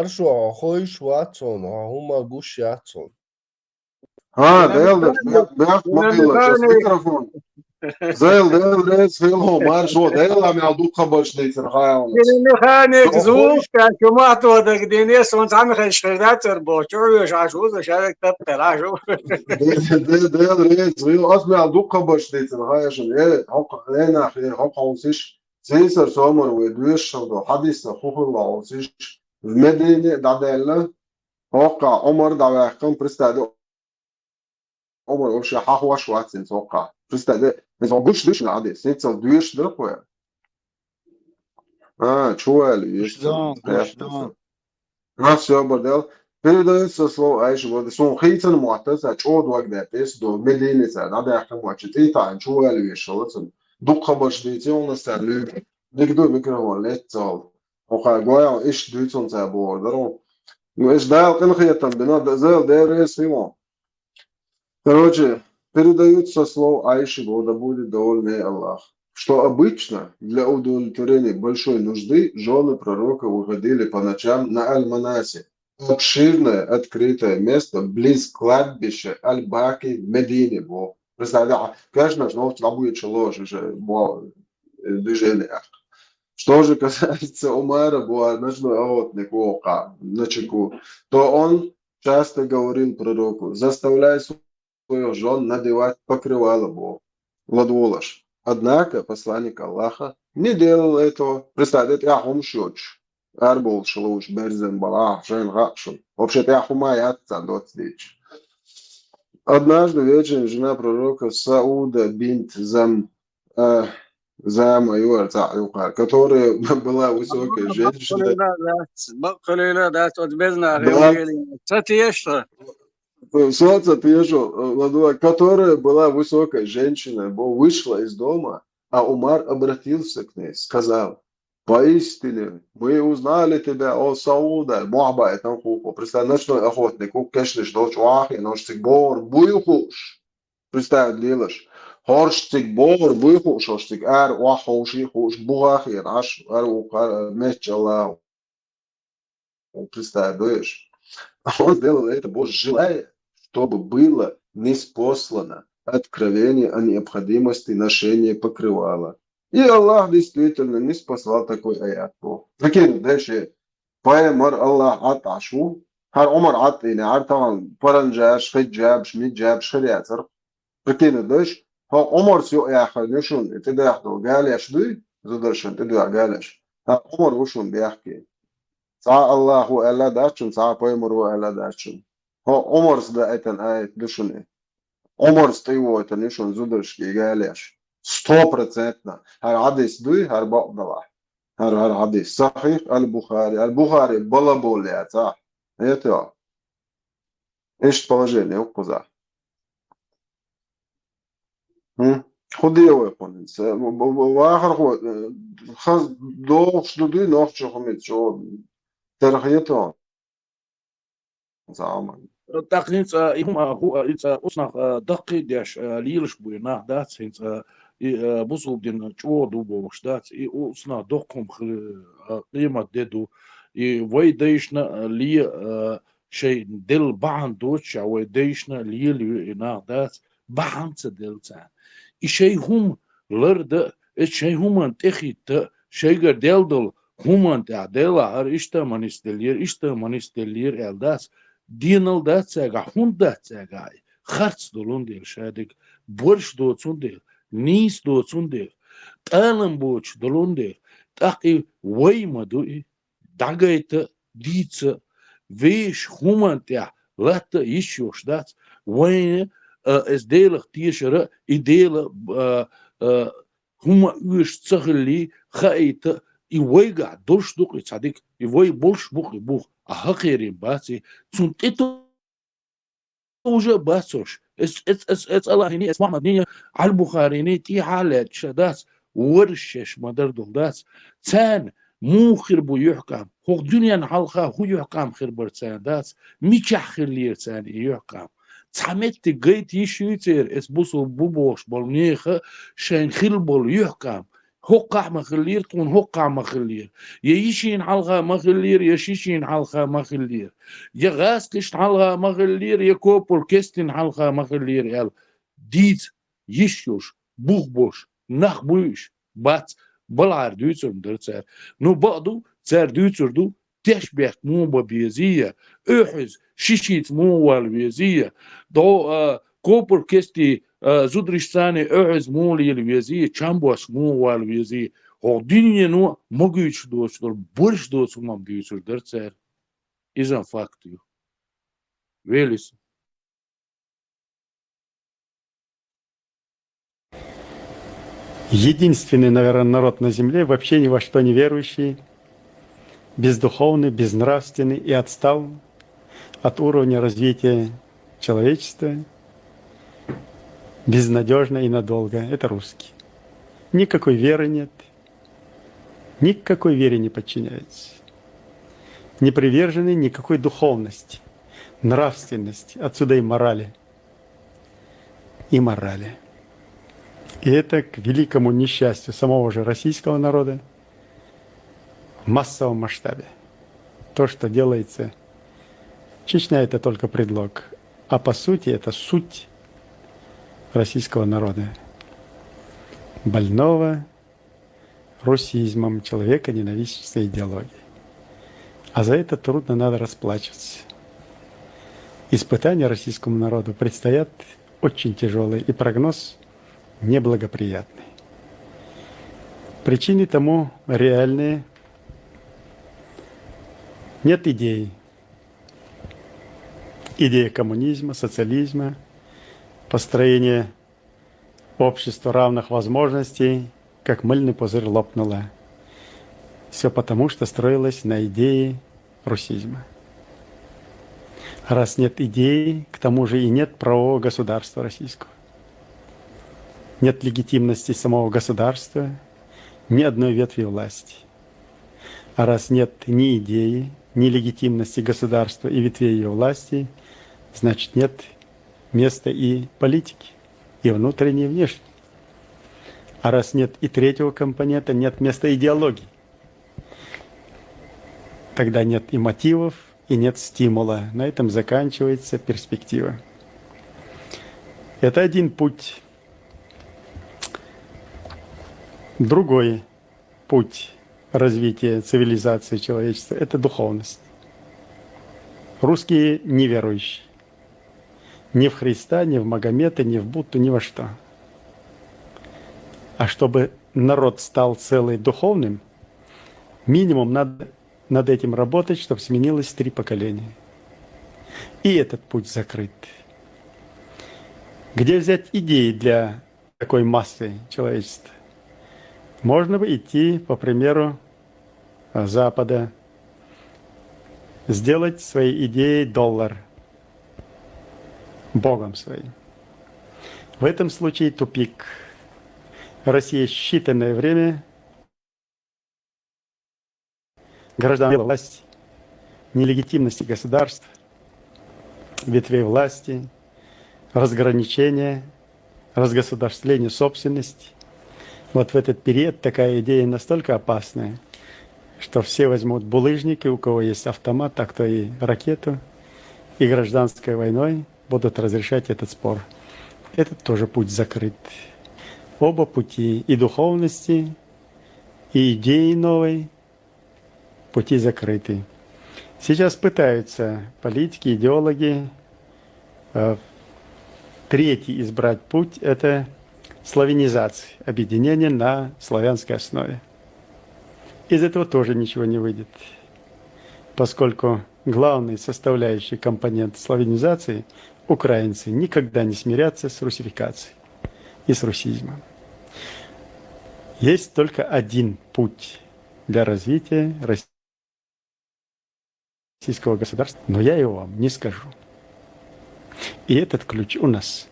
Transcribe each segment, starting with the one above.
Marshua, Hoish Watson, Huma Gush Yatson. Deel, Bert mobiele, just microfoon. Zeil, deel, reeds, veel Marshua, deel, aan jou doet gebarst niet, ga je anders. ميخانيك زوف كان كمات ودك دينيس وانت عم خشخدات تربوتو يش عشوز شارك تبتل عشو Deel, reeds, veel, als mij al doet gebarst niet, ga je schon, nee, hok ons is, zeker zomer, we duurs, do hadis, خوخل ons is, Medine, dat deel, hok, Omar, dat wij kan presteren. Omar وش حاحوا شوات نتوقع بس قلش ديش العادي سنت دويش دركوا شوال قشدان ناس يا بردال بيرد سلو عايش بود سون خيتن معتز شود وقت بس دو مدينة سعد هذا يحكم وقتي تاع شوال يشلتن دو خبرش ديتي ونستعلو ديكدو بكره ولت وقع جوايا ايش دوتون تاع بوردرو وايش دال كن خيتن بنا زال دارس فيمون Короче, передаются слова Айши, да будет довольный Аллах, что обычно для удовлетворения большой нужды жены пророка выходили по ночам на Аль-Манасе, обширное открытое место близ кладбища Аль-Баки в Медине. Представляете, конечно, что будет ложь уже движение. Что же касается Умара, то он часто говорил пророку: заставляй своих жен надевать покрывало ладволаш. Однако посланник Аллаха не делал этого. Представьте, я хумшоч. Арбол шлуш берзен балах жен гакшун. Вообще-то я хумая отца доцдич. Однажды вечером жена пророка Сауда бинт Зама Юар, которая была высокой женщиной. Солнце пьешь, которая была высокой женщиной, вышла из дома, а Умар обратился к ней, сказал: поистине мы узнали тебя, о Сауда, Муаба, это хупо. Представь, ночной охотник, кешниш, дочь Уахи, ночник бор, буйхуш. Представь, длилаш. Хорштик бор, буйхуш, хорштик ар, уахуши, хуш, буахи, раш, ар, меч Аллах. Представь, даешь. Он сделал это, Боже, желая, чтобы было ниспослано откровение о необходимости ношения покрывала. И Аллах действительно ниспослал такой аят. Прикинь, дальше. Паймар Аллах аташу. Хар Умар атвини, артаван, паранджаш, хиджаб, шмиджаб, шариатар. Прикинь, дальше. Ха Умар сю яхар, нишун, это дахту, галяш дуй, задашан, ты дуа галяш. Ха Умар ушун бяхки. Са Аллаху Алла дачун, са Паймару Алла дачун. Умар да это аят душуны. Умар стоит это нишун зудышки галяш. 100%. Хар хадис дуй, хар ба'дала. Хар хадис. Сахих Аль-Бухари. Аль-Бухари балаболия, да. Это. Ищет положение, укуза. خدي ويقول واخر هو خاص دو شدودي نوخ شو خميت شو ترخيته زعما تقنيت هو أصنع دقي داش ليلش بوينا دات سنت بوصل دين شو دوبوش دات أصنع دقهم قيمة ددو ويديشنا لي شيء دل بعن دوتش ويديشنا لي دات بعن تدل تان شيء هم لرد شيء هم انتخيت شيء دل هم انت دلا هر منستلير الداس دينال داتساغا هون داتساغاي خرص دولون ديل شادك بورش دوتسون ديل نيس دوتسون ديل تالم بوش دولون ديل تاقي ويما دوئي داغايت ديتس ويش هومانتيا لات يشوش دات وين اس ديلغ تيشرا ايديل هما ويش تسغلي خايت يويغا دوش دوق يتصادق يوي بولش بوخ أحقيرين باتي تون تيتو وجه باتوش اس الله هني اسمع مدنية على البخاري تي حالات شداس ورشش مدر دولداس تان مو خربو يحكم هو دنيا نحلقها هو يحكم خربر تان داس ميشح خلير تان يحكم تعمت جيت يشيتر اس بوسو بوبوش بالنيخ شين خلبول يحكم هقع مخلير تون هقع مخلير يشين حلقة مخلير يشيشين حلقة مخلير يغاس كشت حلقة مخلير يكوبر كستين حلقة مخلير يال ديت يشوش بوخبوش نخبوش بات بلعر دوتر درتسر نو بقدو تسر دوتر دو تشبه مو ببيزية احز شيشيت مو والبيزية دو كوبر كستي زودريشتاني احز مو ليلبيزية چامبوش مو والبيزية هو دينية نو مگوش دوتر برش دوتر مم دوتر درتسر إذا فاكتيو ويلس Единственный, наверное, народ на земле, вообще ни во что не верующий, бездуховный, безнравственный и отстал от уровня развития человечества, безнадежно и надолго. Это русские. Никакой веры нет, никакой вере не подчиняются. Не привержены никакой духовности, нравственности, отсюда и морали. И морали. И это к великому несчастью самого же российского народа в массовом масштабе. То, что делается, Чечня – это только предлог, а по сути это суть российского народа, больного русизмом, человека ненавистнической идеологии. А за это трудно надо расплачиваться. Испытания российскому народу предстоят очень тяжелые, и прогноз неблагоприятный. Причины тому реальные. Нет идей. Идея коммунизма, социализма, построение общества равных возможностей, как мыльный пузырь лопнула. Все потому, что строилось на идее русизма. Раз нет идеи, к тому же и нет правового государства российского. Нет легитимности самого государства, ни одной ветви власти. А раз нет ни идеи, ни легитимности государства и ветвей ее власти, значит нет места и политики, и внутренней, и внешней. А раз нет и третьего компонента, нет места идеологии. Тогда нет и мотивов, и нет стимула. На этом заканчивается перспектива. Это один путь. Другой путь развития цивилизации человечества – это духовность. Русские неверующие. Ни в Христа, ни в Магомета, ни в Будду, ни во что. А чтобы народ стал целый духовным, минимум надо над этим работать, чтобы сменилось 3 поколения. И этот путь закрыт. Где взять идеи для такой массы человечества? Можно бы идти по примеру Запада, сделать своей идеей доллар богом своим. В этом случае тупик. Россия считанное время гражданской власти, нелегитимности государства, ветвей власти, разграничения, разгосударствления собственности. Вот в этот период такая идея настолько опасная, что все возьмут булыжники, у кого есть автомат, а кто и ракету, и гражданской войной будут разрешать этот спор. Этот тоже путь закрыт. Оба пути и духовности, и идеи новой, пути закрыты. Сейчас пытаются политики, идеологи третий избрать путь – это славянизация, объединение на славянской основе. Из этого тоже ничего не выйдет, поскольку главный составляющий компонент славянизации – украинцы никогда не смирятся с русификацией и с русизмом. Есть только один путь для развития российского государства, но я его вам не скажу. И этот ключ у нас.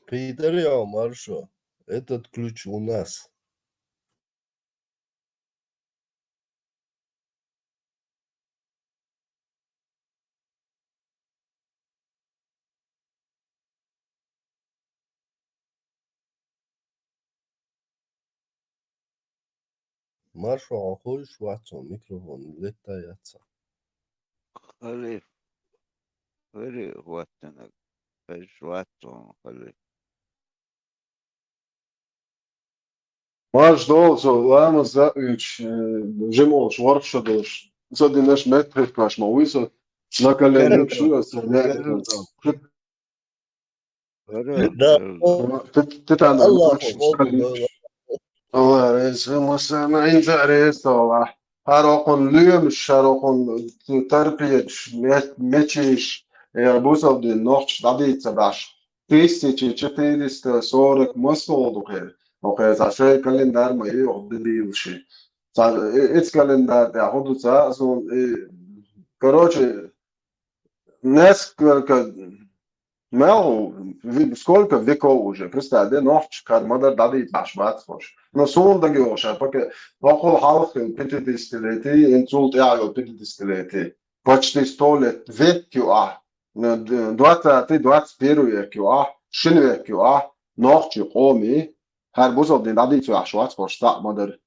Передарял Маршо. Этот ключ у нас. Marshall Hoyce Watson mikrofon letta yatsa. خلي خلي واتنا واتون خلي Marš dolzo, lēmas viņš žimols varšadoš. Zadināš metrikaš ma uizo. Nakaļē nekšos. Titā nav الله nakšs. أكبر. Allah reizi masana inzārēs Allah. Harokon lüms, harokon tarpieč, mečiš. Ja būsaldien nošs dadīca daš. 1440 مسولو خير اوكي عشان كالندر ما يقعد بيمشي اتس كالندر ياخدوا ساعة короче несколько сколько веков уже просто один ночь кар мадер дадит баш бацош но сонда геоша пока около халк 50-летий инсульт яго 50-летий почти 100 лет веку 20-21 веку شنو веку نوختي قومي هر بوزل داديت واشوات باشتا مادر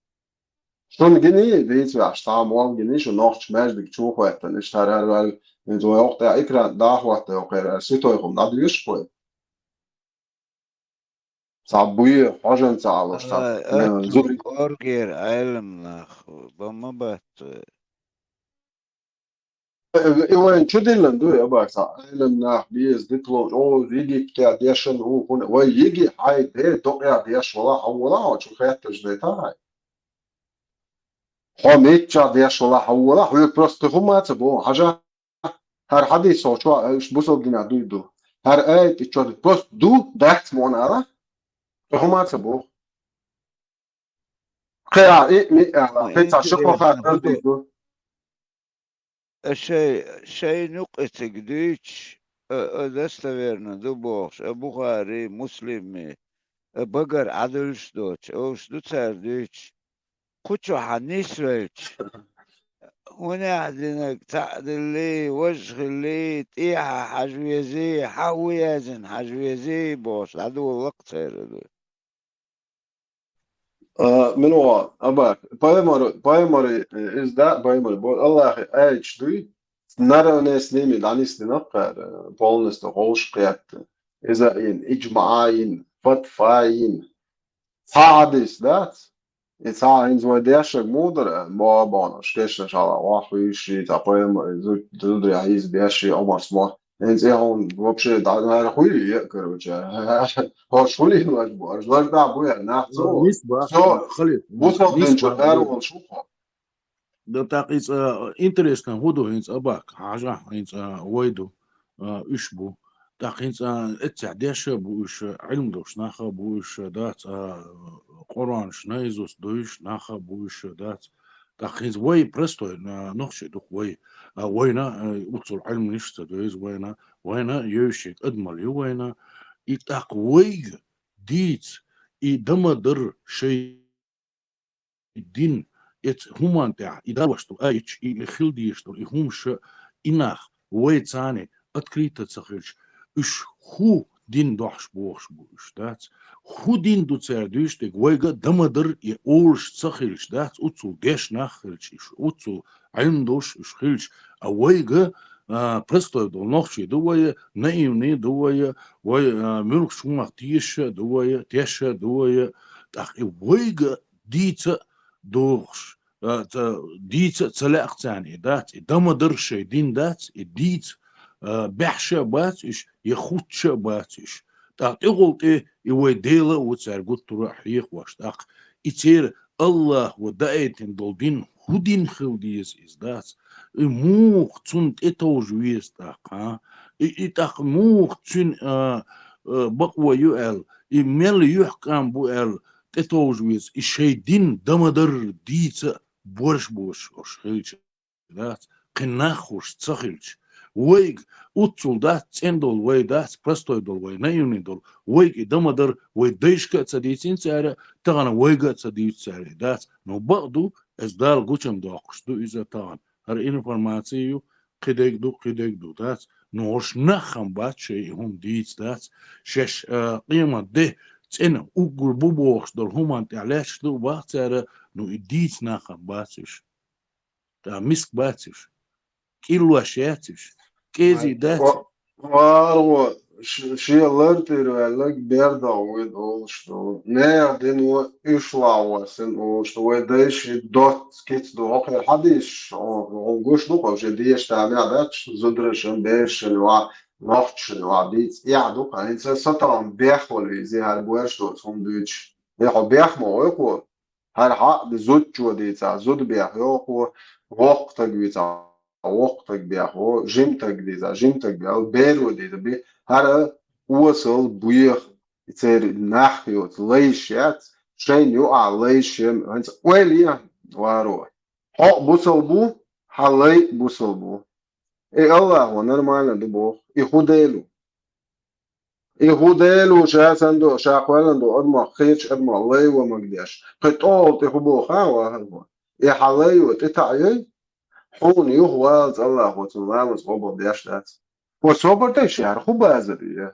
شون جني ديت واشتا مول جني شو نوخت ماجد تشوف وقت نشتر هر انتو وقت اكرا داخ وقت وقت سيتو يقوم داديش بو صابوي حاجن صالشتا زوري أورجير علم نخ بما بات وين شو ديلن دو يا باكسا علم بيز ديبلوم او يجي بتاع ديشن هو هنا ويجي هاي ده دقيا ديش ولا شو خيات جديتا حميتشا ديش ولا هو просто هما تبو حاجة هر حد يسوچوا ايش بوصل دينا دو هر اي تشود بس دو داكت مونارا هما تبو خيا اي مي فيتا شكو خاطر دو شيء نقطة جديش دستورنا دوبوش بخاري مسلمي بقر عدلش دوش اوش دو ترديش كوتشو حنيسريش هنا عدنك تعدل لي وجه لي تيحة حجويزي حويزن حجويزي بوش عدو الوقت هيردو من هو أباك بايمري إز ده بايمري بول الله أيش دوي نرى ناس نيمي دانيس نقر بولنس تغوش قيات إذا إن إجماعين فتفاين حادث ذات إنسان زوج ديش مودر ما بانش كيش نشالا واحد شيء تبايم زود عايز ديش أمر سما إنسان هون вообще да хуй короче هو شو لي مجبور جلار ده أبويا نحزو نسبة все خليط وصل بين نسبة شهر ونشوفه ده تاقيس انترستن هودو هينز أباك حاجة هينز ويدو إشبو تاقيس اتسع ديش بوش علم دوش ناخا بوش دات قرآن شنايزوس دوش ناخا بوش دات تاقيس وي برستو نخشي دوك وينا وصل علم نشتا دويز وينا يوشيك أدمل وينا إتاق وي ديت دمدر شيء الدين همان تاع إداوشتو أيش خلديشتو همش إناخ ويتاني أتكريت تسخيش إش هو دين دوحش بوش دات هو دين دو تسردوش تك ويغا دمدر أولش تسخيش دات أتسو ديش ناخيش إش أتسو علم دوش إش خيش أويغا برستو دو نوخشي دوية نايمني دوية وي ملك شوما تيش دوية تيش دوية تاخي ويغا ديتا دوغش ديت تلاق تاني دات دمدر شي دين دات ديت بحشة باتش يخوتش باتش تاق يقولت يوي ديلا وتسار قلت روح يخوش تاق يتير الله ودايتن دول دين هدين خوديز إز دات موخ تنت إتوج ويز تاق إتاق موخ تن بقوة يؤل إميل يحكم بؤل تتوجويز الشي دين دمدر ديت بورش أوش خيلش دات قناخوش تسخيلش ويق أتصل دات تندول وي دات برستوي دول وي نايوني دول ويق دمدر وي ديشكا تسديتين سارة تغانا ويقا تسديت سارة دات نو بقدو از دال قوشم داقش دو إذا تغان هر إنفرماتيو قديك دو دات نوش نخم بات شي هم ديت دات شش قيمة ده Цена угол бубош дол хумант аляш ду бахцара ну идиц наха бациш. Та миск бациш. Килла шятиш. Кези дац. Varo şeyler terörlük bir davet oluştu. Ne yerdin o işlavasın oluştu. Ve de şey dört kit doğru hadis. O güçlü koşu diye işte adet zudrışın beşin ve nachtşin ve dit. Ya du kan inse satan behol ze her bu eşto son düç. Ya beh mo o her ha zud çu dit zud beh yok وقت جويتا وقتك بياخو جيمتك ديزا جيمتك بياخو بيرو ديزا بي هذا وصل بيخ يصير ناحية ليشات شين يقع ليشم انت ويليا واروح حق بوصل بو حلي بوصل بو اي الله هو نرمال دبو يخديلو يخديلو شاسندو شاقوالندو ادما خيش ادما الله ومقداش قطول تخبو خاوة هلبو يحلي وتتعيي حون يهواز الله وتنام صوبه ديشتات وصوبه ديش يعني خو بازري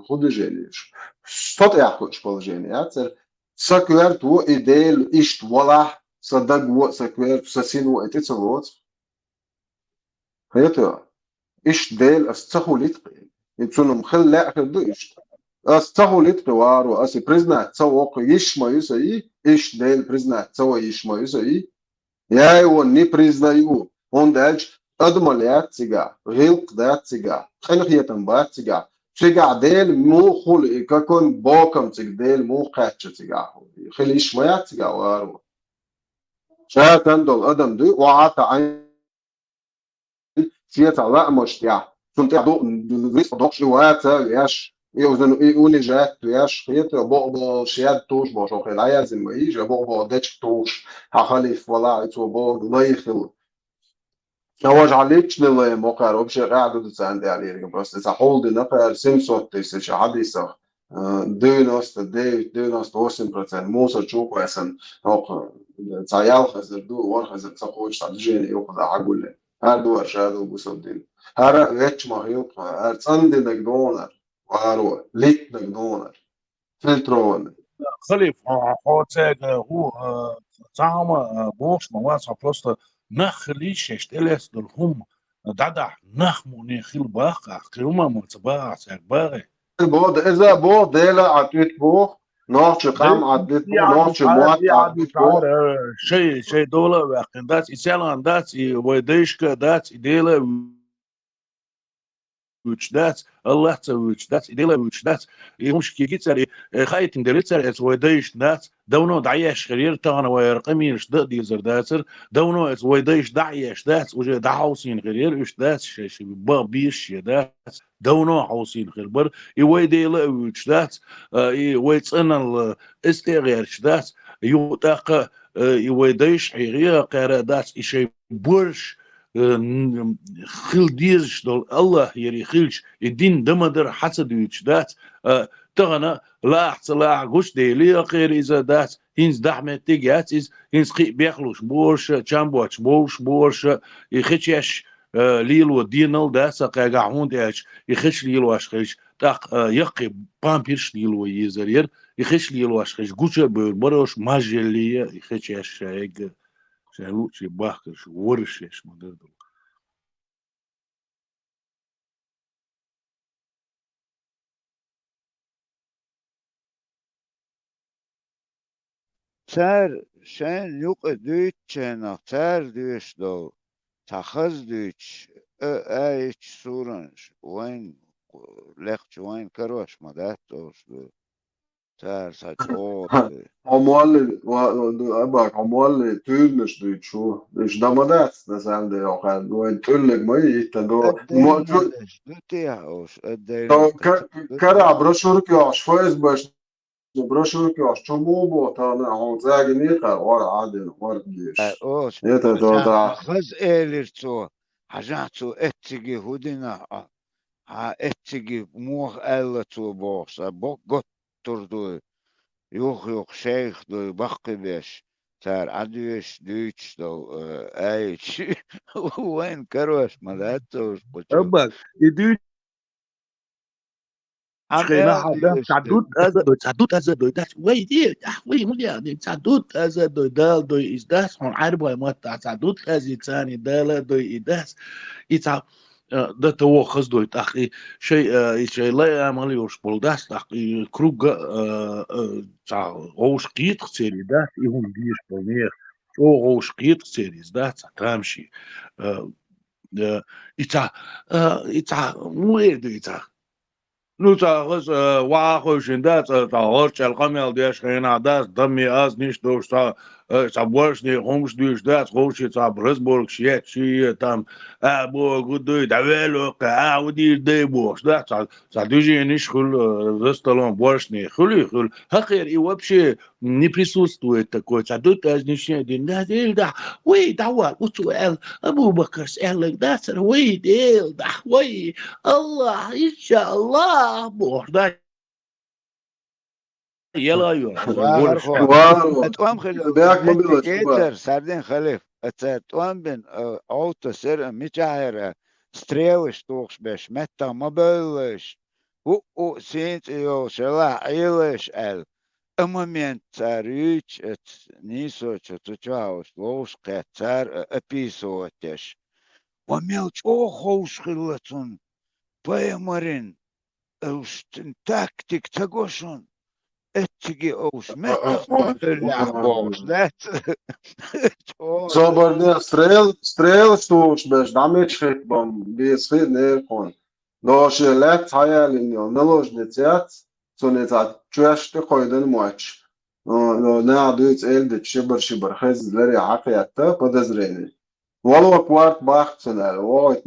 خود جيليش ستот яхуч положение цер саквер ту идейл ишт вала садаг во саквер сасину этицелот هيتو اشت ديل استخولت يتسونم خلا كدو اشت استخولت وارو اسي بريزنا تسوق يشما يسي اش ديل بريزنا تسوق يشما يسي يا وني بريزنايو هوندج ادمالياتسيغا غيلق داتسيغا خلقيتن باتسيغا شيغا ديل مو خل ككون بوكم تيغ ديل مو قاتشتيغا خلي يشماياتسيغا وارو شاتن دول ادم دو وعاتا عين فيتا لا مشتيا سنت دو ريس دوكش واتا ياش يوزن يقول جات ياش خيط بو شياد توش بو شو خلايا لازم يجي بو دتش توش هخليف ولا تو بو ليخل نواج عليك لله موقع روبش قاعد تساند عليه بس إذا حول نفر سمسوت تيسش حديثة ديناست ديناست 8% موسى تشوف أسن أو تعيال خزر دو ور خزر تقوش تعجين يوقع عقول هر دو أرشاد وبسودين هر غيتش ما يوقع هر صند نقدونر وارو ليت نقدونر فلترون خليف حوتاج هو زعما بوش مواسع بروستا نخليش يشتلس دلهم دعدع نخمو نخيل باقع كيوما متباع سيكباري بود إذا بود ديلا عطيت بو نوش قام عطيت بو نوش موات عطيت بو شيء دولة وقت دات إسالان دات ويديشك دات إديلا وجدات الله وجدات إديلا وجدات مش كي جيتسر خايت ندريتسر اس ويديش دات دونو دعيش خير تانا ويرقميش دي زرداتر دونو اس ويديش دعيش دات وجه دعوسين غير اش دات شي بابيش دات دونو حوسين خربر يويديلا وجدات ويتصن استغير دات يوتاق يويديش غير قرادات شي برش خل ديرش دول الله يري خلش الدين دمدر حسد وجدات تغنى لا احتلاع غش ديلي غير إذا دات هنز دحمة تيجات إز هنز خي بيخلوش بورش جامبوش بورش يخشيش ليلو دينال داس قاعون داش يخش ليلو أشخيش تاق يقي بامبيرش ليلو يزرير يخش ليلو أشخيش غوشة بروش ماجلية يخشيش شايق شالو شي باكر ورشش مدردو تر شن يوق دوتشنا تر دوش دو تخز دوتش ايش سورنش وين لخش وين كروش مدات دوش دو تر ساتوت عمال أباك عمال تولش دو شو إيش دمادات مثلا ده آخر وين تولك ما يتدو ما تو الدينادش دوتيهوش تو الدينادش كرا بروشور كياش فايز باش بروشور كياش شو مو بوتانا هون زاغ نيقا ورا عادل ورا جيش اوش يتا تو عشان تا تخز إيليرتو عشان اتجي هودينا اتجي موخ ألتو بوس بوك قطر دو يوخ شيخ دو بقي بيش تار عدوش دوش دو ايش وين كروش مداتوش بچو أباك يدو Schena Hamel hada diyorsun. sadut as do das way dear way mulya din sadut as do dal do is das on arba mata sadut as itani dal do idas ita ده تو خصدو تاخي شيء لا يعمل يوش بولداس تاخي كروج تاع غوش قيت سيري ده يهم ديش بولنير او غوش قيت سيري ده تامشي إتا إتا مو إتا Nu zahos wahošindat tahorčel kamel dieškina das dami az ništo šta sa bošni homšdi šdat hoši sa Brisburg šiet ši tam bo gudu da velo ka udi de bo šdat sa duži нишхул за столом bošni хул хакер и вообще не присутствует такой садут аз нишне дин да да ой давал утуэл Абу Бакр сэлэг да ой дел да ой Allah inşallah burada yalayıyor. Varho. Wow. Atuam khilo. Beak mobilet Keter sardin khalif. Atuam bin auto ser michahera. Strelish toks besh metta mobilish. O sint yo shela ilish el. A moment tsarich et niso chotchaus los qatar episodes. Wa melch o khosh khilatun. Payamarin. Austin taktik tagoshun. Etçigi oğuz metah boş net. Zobar strel stūks, bez damage bom bija svidnie kon. Doši let hayalin yo naложницят, so ne tā čuešti koydun maç. No ne adıç elde şibir hezleri haqiyatta podozreni. والله كوارت باختنا وايد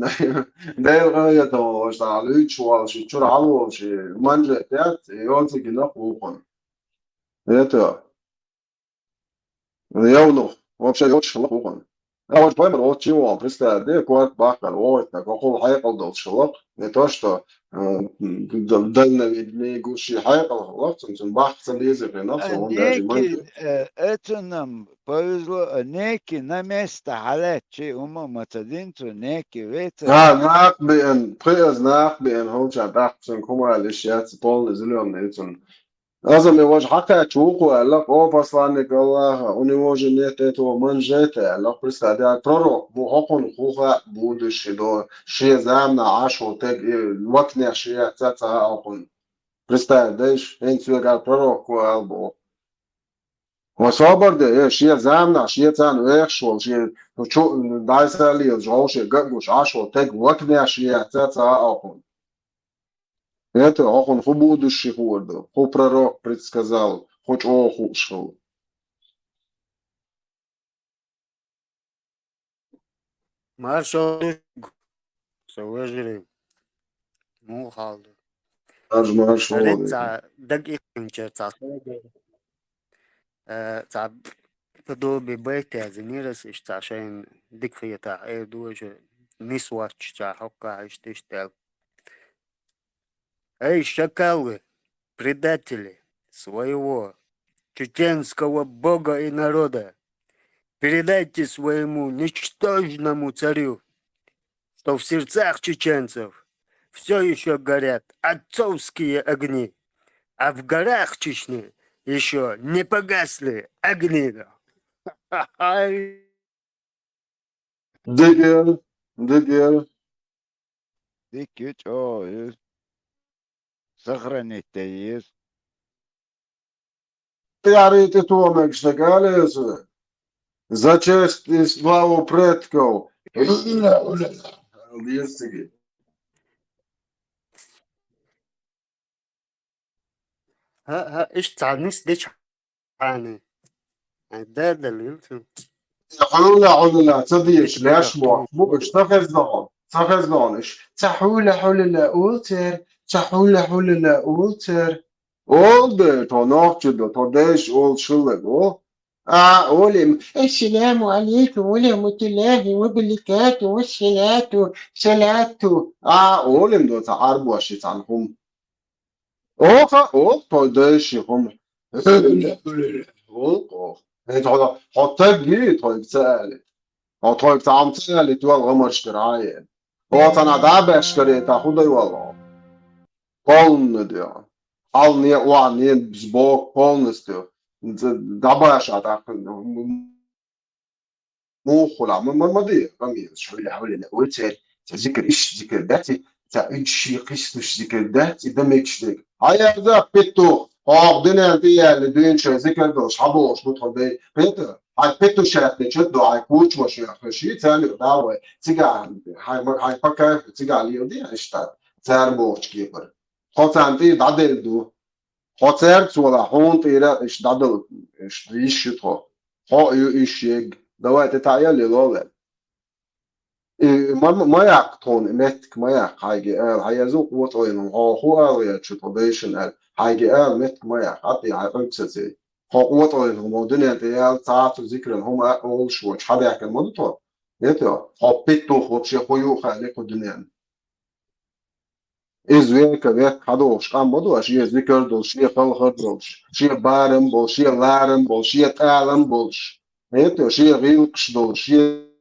داير غاية واش عليك واش تشور على شي مانجا تاعت يونس كنا خوكم يتا يونو вообще очень خوكم вот поймер вот чего представь да кварт бахтар вот так какой хайкал дал шелок не то что дальновидные гуши хайкал вот он бахтар лезет на все он даже Neki etunam повезло, neki na место халечи ума матадинту neki ветер. nach بين هو جاب سن كوما الاشياء بول نزلهم نيتون لازم يواجه حتى تشوقوا لك او посланник Аллаха у него же нет этого манжета Аллах представляет пророк бу хокон хуха будущий до шезамна ашу тег вакне шия цаца окон представляешь энцвега пророк албо وصابر ده شيء زامنا شيء تان ويخشول شيء شو دايسالي جوش جوش عشو تك وكنا شيء تاتا окон это окон в будущий год хо пророк предсказал хоть оху шел Marshall سوجري مو خالد ажмар шел ريتσα دقيقة تاع تاع بدو ببيت زنيرس إيش عشان ديك في تاع أي دوج نسواتش تاع حقا عشتش تاع أي шакалы, предатели своего чеченского бога и народа, передайте своему ничтожному царю, что в сердцах чеченцев все еще горят отцовские огни, а в горах Чечни еще не погасли огни. دقل Dik üç o yüz. Сохранитесь. Ярите Томек штакали за честь и славу предков Листики. ها ايش تعنيس ديش حاني ده دليل حلولا تضيش لاش مو تخزنونش تحولا اوتر تحولا اوتر oldu to nokçudu to deş ol şıllık o oğlum Esselamu aleyküm ve rahmetullahi ve berekatuhu ve salatu oğlum do ta arbu aşitan hum o to deş hum o انت حطيت جيت طيب سالت او طيب تعم سالت والله غمر اشتراعي هو انا دعبة اشتري تاخد والله полностью. Алния уани сбок полностью. Дабаша так مخلا ما دي رمي شوية حوالينا وتر تذكر إيش ذكر ذاتي تا إيش قصة ذكر ذاتي ده ميكش ذك هيا ذا بيتو دنيا دي اللي دين شو ذكر ده أصحابه بدخل ده بيتو هاي بيتو شات نشدو هاي كوتش مش شيء ثاني دعوة تيجا هاي بكر تيجا عليه دي إشتاد ثار بوش كيبر خاطر أنتي دادل دو خاطر ولا هون تيرا إيش دادل إيش ريش يتو ها إيش يج دوات تعيال لولا ما يعقتون متك ما يعق هايجي هيزوق وطوين هو يا تراديشن هايجي متك ما يعق عطي عقبسة هو وطوين هم دنيا تيال تعرف ذكر هم أول شو حدا يحكي الموضوع يتو هو بيتو هو شيء هو خالق الدنيا إزاي كذا هذا كان موضوع شيء ذكر دول شيء خلق دول شيء بارم بول شيء لارم بول شيء تعلم بولش يتو شيء غيرش دول شيء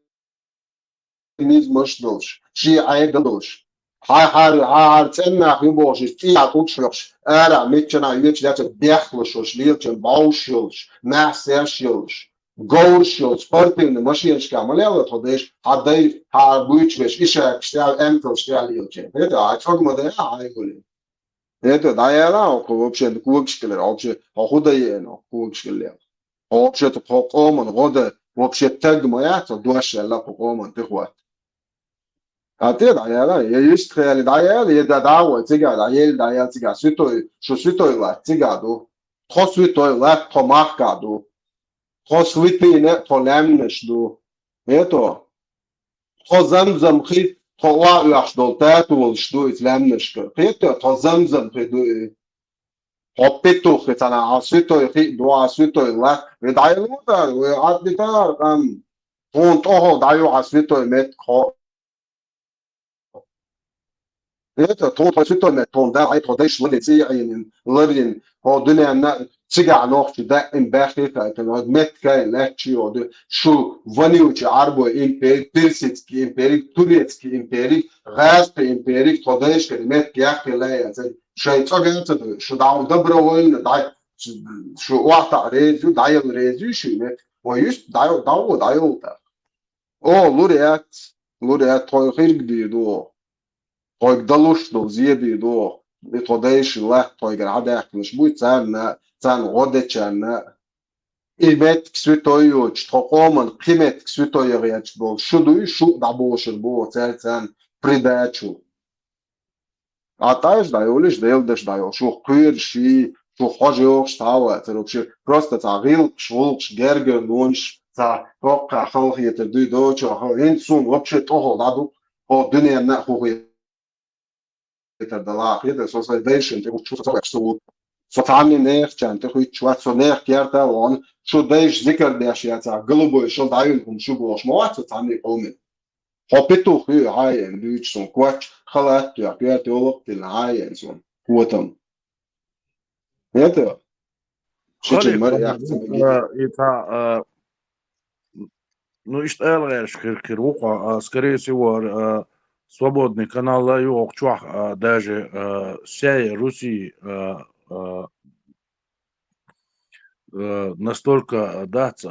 مش دوش شي عيد دوش هار تنا خيبوش تيا توتشلش ارا ميتشنا يتش دات بيخلش ليتش باوشلش ناسيشلش جولشلش بارتين ماشينش كامل توديش هداي هار بويتش ايشا كشتال امتل شتال يوتش هذا اتفق ما ده هايقول هذا دايرا كوبشن كوبشكل اوبشن هودا ينو كوبشكل اوبشن تقوم غدا وبشن تاج ما يعطي دوش لا قوم تخوات هاتي دايلا يشتغل دايلا يدا داو تيجا دايلا تيجا سوتوي لا تيجا دو خوسوتوي لا توماركا دو خوسويتينه تولامنش دو هيتو خوزمزم خي توا ياش دولتات والشدو اسلامنش هيتو خوزمزم خدو هوبيتو ختانا عسوتوي خي دو عسوتوي لا دايلا دا وعدتا هون تو دايو عسوتوي مت هذا توتا ستة متون ده عيط هداش ولي تي عين لرين هو دنيا نا تيجا نوخ ده امبارح كان مت كاين لا شيء هذا شو فانيو تي عربو امبير بيرسيت كي امبير توريت كي امبير غاز كي امبير توداش كلمات يحكي لا يا زي شيء تاجنت شو داو دبر وين داي شو واحد ريزو دايل ريزو شو مت ويش دايو او لوريات توي خير جديد يقدروش دول زيادة دو يتوديش الله تويجر عدا مش بوي تان غودتشان إيمت كسوتويوش تقومن قيمة كسوتويرياتش دول شو دعبوش البو تان بريداتشو عطاش دايولش دايلدش دايول شو قير شو خاجيوش تاوا تروبشي просто تغيل شولش جرجر نونش تا توقع خلقية تردو دوتشو هين سون وبشي توهو دادو هو دنيا ناخو de socialization te učiš so socialni nehčan te huičvat so nehkjerta on šo deš zikr deš ja ta glubo šo dajun kum šo boš moat socialni qawmi hopitu hu hayen duch son kwach khalat ya kert yolok til hayen son quotam это شيء مرة это ну и что элэш киркирука скорее всего свободный канал Лайок Чуах даже всей Руси настолько дать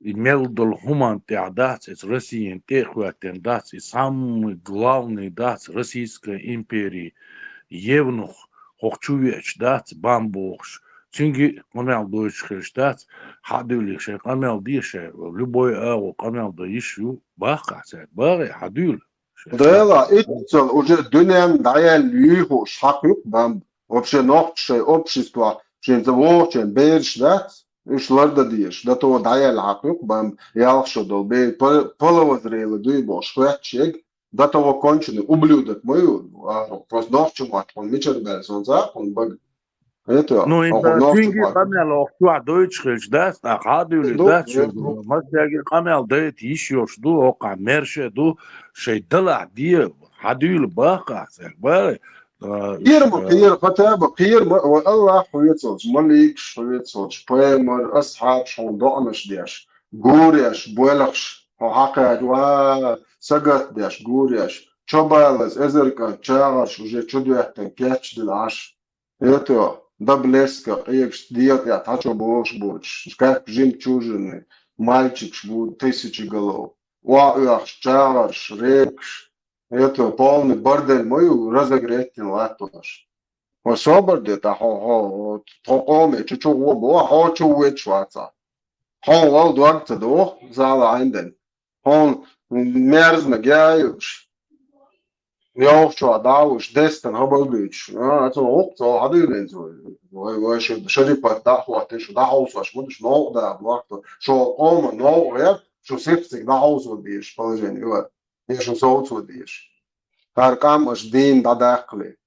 имел дол хуман дать из России техуатен дать и самый главный дать Российской империи Евнух Хохчувеч дать бамбуш Цинги камел дойчхеш дать хадюлише камел дише любой камел доищу баха баре хадюл Да, это уже дунем дая льюху шахюк бам вообще ночь общество чем завочен берш да шларда диеш да то дая лахюк бам ялшо долбе половозрелый дуйбош хватчег да то конченый ублюдок мою просто ночь мат он мичер бельс он за он баг это ну это цинги камел охтуа дойчхеш да хадюли да масяги камел дэт ишёш ду ока мерше ду شيدلع دي حديل باقع بقى كير فتابة كير والله حويتوش مليكش حويتوش بيمر أصحاب شون دقنش ديش جوريش بولخش حقا جوا سقط ديش جوريش Чобайлас, Эзерка, Чагаш, уже чудуяхтен, Кячдин Аш. Это, Даблеска, Экш, Диета, Тачо Бош Боч, как жемчужины, мальчик шву 1000 голов. Уаах, Чагаш, Рекш, это полный бордель мою разогретен латуаш. وصبر تا ها تقوم چو و ها چو و چواتا ها و دوات دو زال عندن هون مرز مجايش يوم شو داوش دستن هبلبيش تو وقت هذا ينزل وش شدي بتاع وقت شو داوس وش مش نو ده وقت شو قوم نو غير شو سيفتك داوس وديش بلجن يو شو صوت وديش هركام مش دين داخلي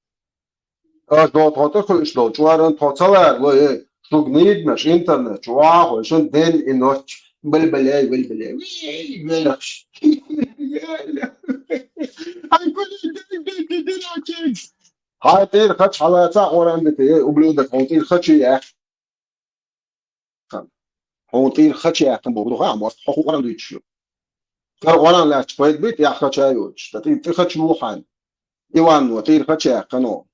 دو تاته خوش دو جوارن تاتاlar ve şugnid meş internet çuğa hoşun den inoç bel velaş ay kulü den açız hayır kaç halata oran bite ubluda kontir kaçı ya kontir kaçı ya kan bu ha mas حقوق oran diyor kar oran la çpayt bit ya kaçı yoç tati kaçı muhan ivan no tir kaçı ya kano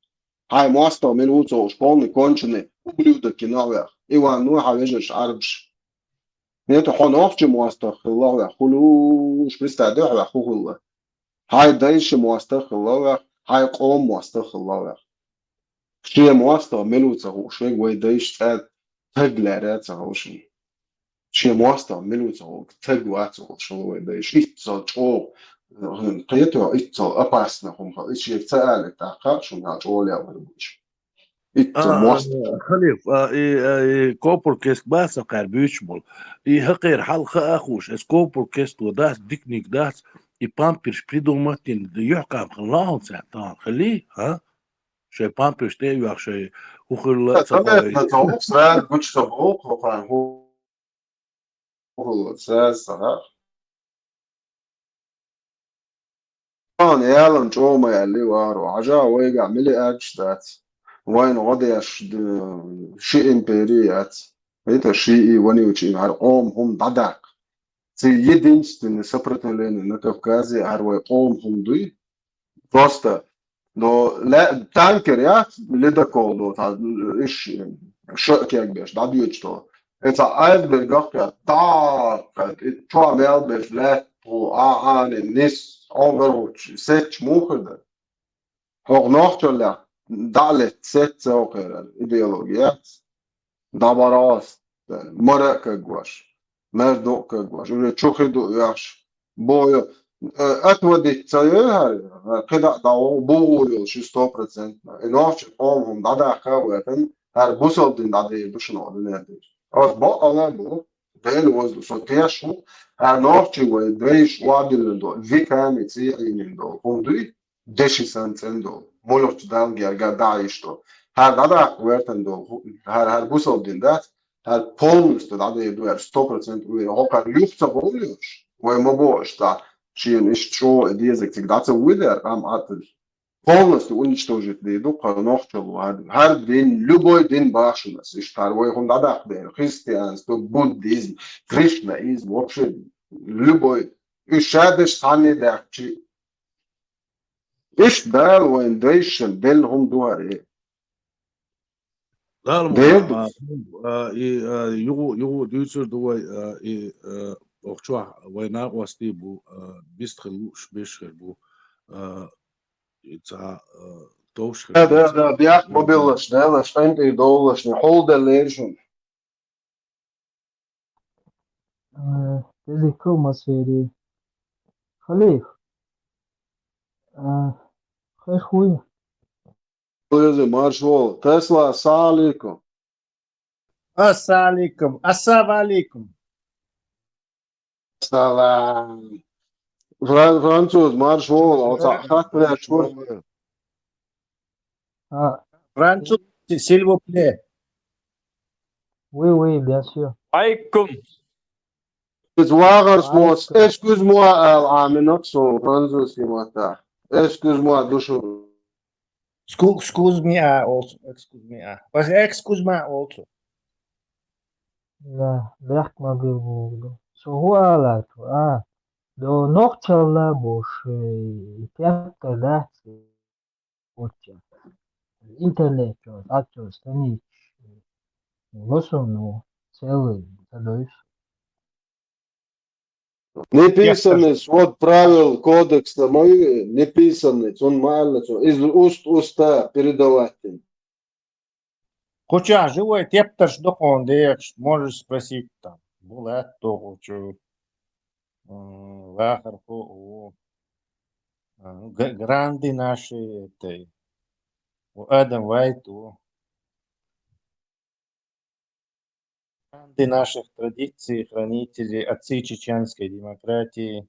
هاي مواسطة من وصو شبون كونشني وبلودا كناويا إيوان نوحا ويجش عربش نيتو حون أوفجي مواسطة خلاويا خلوش بستعدوح وحو خلا هاي دايش مواسطة خلاويا هاي قوم مواسطة خلاويا شي مواسطة من وصو شوي وي دايش تاد تقلا راتها وشي شي مواسطة من وصو تقواتو شو وي دايش إتصال شو قيتو إتصال أباسنا هم إيش يتسأل تاقا شو نعجوليا ولوش إتصال مواسطة خليف كوبركيست باسا قال بيشمل هقير حلقة أخوش اس كوبركيست وداس ديكنيك داس بامبرش بريدوماتين يحكم خلاهم ساعتان خليه ها شي بامبرش تيو شي وخل تمام نتوقف سرعة قلت تبعوق وقال هو سرعة صراحة كان يعلم جو ما يعلي وارو عجا ويقع ملي أكش دات وين غضيش شيء إمبريات هيدا شيء وني وشيء هر هم ضدك زي يدينستن سبرتلين نكافكازي هر هم دوي просто но لا تانكر يا لدكو دو تا إيش شو كيك بيش دا بيوتشتو إذا عاد بالقاقة تا شو عمل بفلات وآن الناس عمره ست موخدة هو نوختلا دالت ست سوكر الإيديولوجيات دابراس مرق كجواش مردو كجواش وشوخي دو ياش بويو أتودي تسيرها كده داو بويو شو 100% إنوش هم دادا خواتن هر بوسل دين دادا بشنو دنيا أز با الله بو دل وزن سوتيشو هنوش وي ديش وادل دو فيكا متسيعين دو هم دوي دشي سنتين دو مولوش دالجي أرجع دايشتو هر دادا خواتن دو هر بوسل دين دات هر polnost دادا يدو 100% وي هوكا ليفتا بوليوش وي مبوش دا чиен что дезек всегда уидер ам атл полностью уничтожить еду канохчел хар день любой день башнас и второй он дадах бер христианство буддизм кришнаизм вообще любой и шадеш хани дахчи إيش دال وين ديشن دل هم دواري لا ديل يو ديوتر دو اوكشوا وينا واستي بو بيستخلوش بيشخر بو تاع توش هذا بياخ موبيلش ده شتاين دولش نحول دليشن تذكر مصيري خليف خير خويا Leze maršvol Tesla sāliku Assalamualaikum. Assalamualaikum. Salam Francūz maršvol Hatpilē čur François, s'il vous plaît. Oui, bien sûr. عليكم Zvāgars mūs excuse-moi Aminokso Francūz imata excuse-moi dušu Excuse me also. Excuse me. But excuse me also. لا بيحكي ما بيقولوا شو هو قالك До ногчала буш тяпка да уча. Интернет акчо станич. Лосону целый задаюсь. Неписанный свод правил, кодекс мой, неписанный, он мало, из уст уста передавать. Куча, живой тепташ дохон, можешь спросить там. Булат то хочу. Вахар о гранды наши, это, Адам Вайт, гранды наших традиций, хранители, отцы чеченской демократии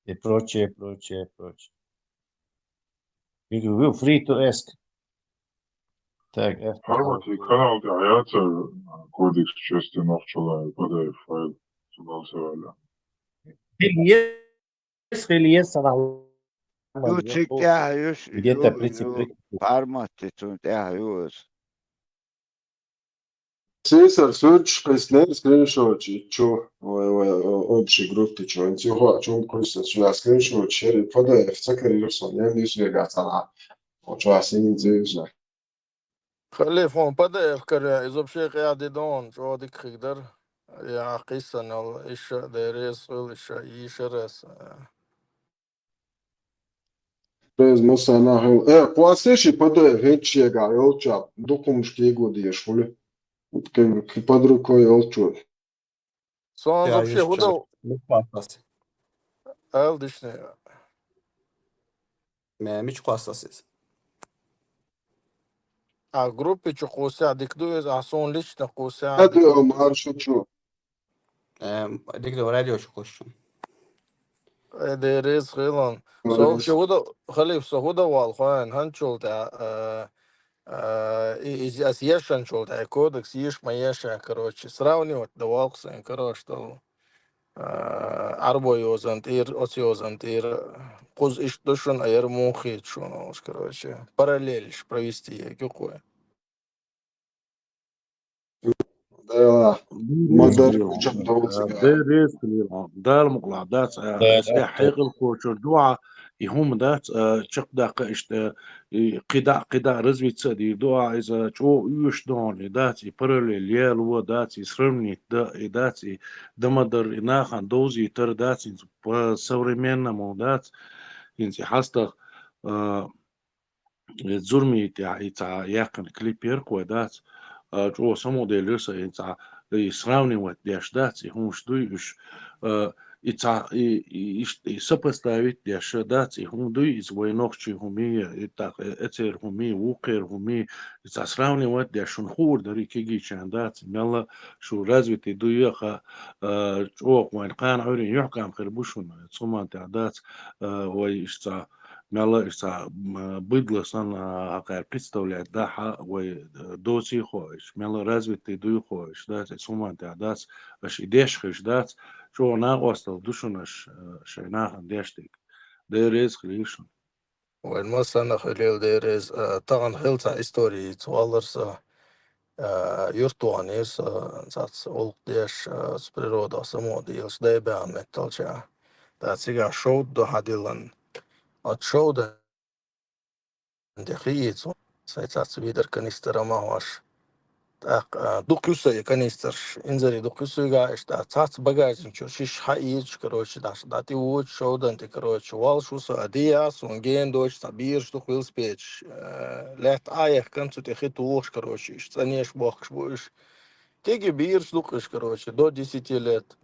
и прочее, прочее, прочее. You feel free to ask. Так, Harvard'i kanalda hayata kodeks части ногчала PDF файл sunulsa välja. Рельеф она Jutsik teha just где-то прицепить. formatit on teha juures. Cesar search questionnaire screenshot, что общей группе, что антиго, что он просто сюда screenshot, share PDF, всякое рисовал, я не знаю, как она, что асин интересно. خليه فون PDF كره إذا بشيء قاعد يدون شو هذيك خيدر يا قصة نل إيش درس ولا إيش يشرس Bez mosa nahel. Poaseši PDF hečijega, jelča, dokumški godiješ, voli. Ki padruko jelču. سون يا إذا بشيء يوش هو مش قال دشني مش قاصص جروبي شو قوسع ديكدوز عصون ليش نقوسع Hadi ديكدو Omar şu. ديك دو راديو شو خشون درس خيلان سو شو هذا خليه سو هذا والخوان هنشول تاع إيش أسيشن شول تاع كودكس يش ما يشان كروش سراوني وتدواقسن كروش تو арбоёзанд ир оциозанд ир куз иш душун аер мухит шуно короче параллель провести какое Da, madar There kucam davul is clear. Dal muqladat is حقيقة الكوتش دعاء يهم ذات شق دقة إشت قدا رزبي تصدي دعاء إذا شو يش دون ذات يبرل ليال و ذات يسرمني ذات دمدر إناخان دوزي تر ذات современному مو ذات إنتي حاستا زرمي تاع يقن كليبير كو ذات جو سمو دي لسه إنتي сравнивать вот дяшдаться, он что иш и сопоставить дяшдаться, он до из войнохчи хуми, и так этер хуми, укер хуми, и сравнивать дяшун хур, дари киги чандаться, мелла шо развитый дуяха, о войнкан عوري يحكم خربوشون, сумма تعدات, ой ишца мелла ишца быдло сан акар представляет даха, ой доси хоиш, мелла развитый дуй хоиш, да, сумма تعدات, аш идеш хиш дат, شو ناقص دوشونش شيناها ديشتك ديريز خليشون وين مثلا خليل ديرز طبعا خلصة استوري توالرس يرتوانيس زاتس اولك ديش سبريرودا سمو ديلش داي بان متالشا داتسيغا شود دو هاديلن ات شود دخييتو سايتاتس ويدر كنيستر ما هوش دقيسة كنيستر إنزلي دقيسة جاش تات багажин чё шиш хаич короче да ты вот шо да ты короче вал шо са адия сунген дочь табир что хвил спеч лет аях kannst du dich durch короче станешь бог будешь теги бир штукаш короче до 10 лет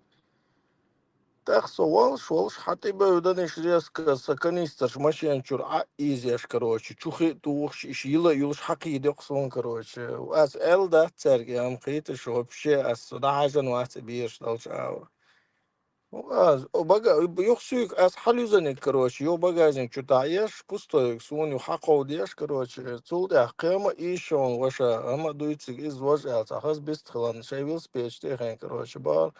так совал шолш хаты бы уданеш резко саканистер машин чур изяш короче чухи тух шила юлш حقي دقصون короче as элда церги ам خيت شو вообще as сюда حاجة نوعت بيش دالش ау واز وبقى يخشيك as حلوزنك короче يو багажник чутаешь пустой суню حقو ديش короче цулда قيمة إيشون وشا أما دويتك إز وجه ألتخص بيستخلان شيء ويل سبيش تيخين короче بار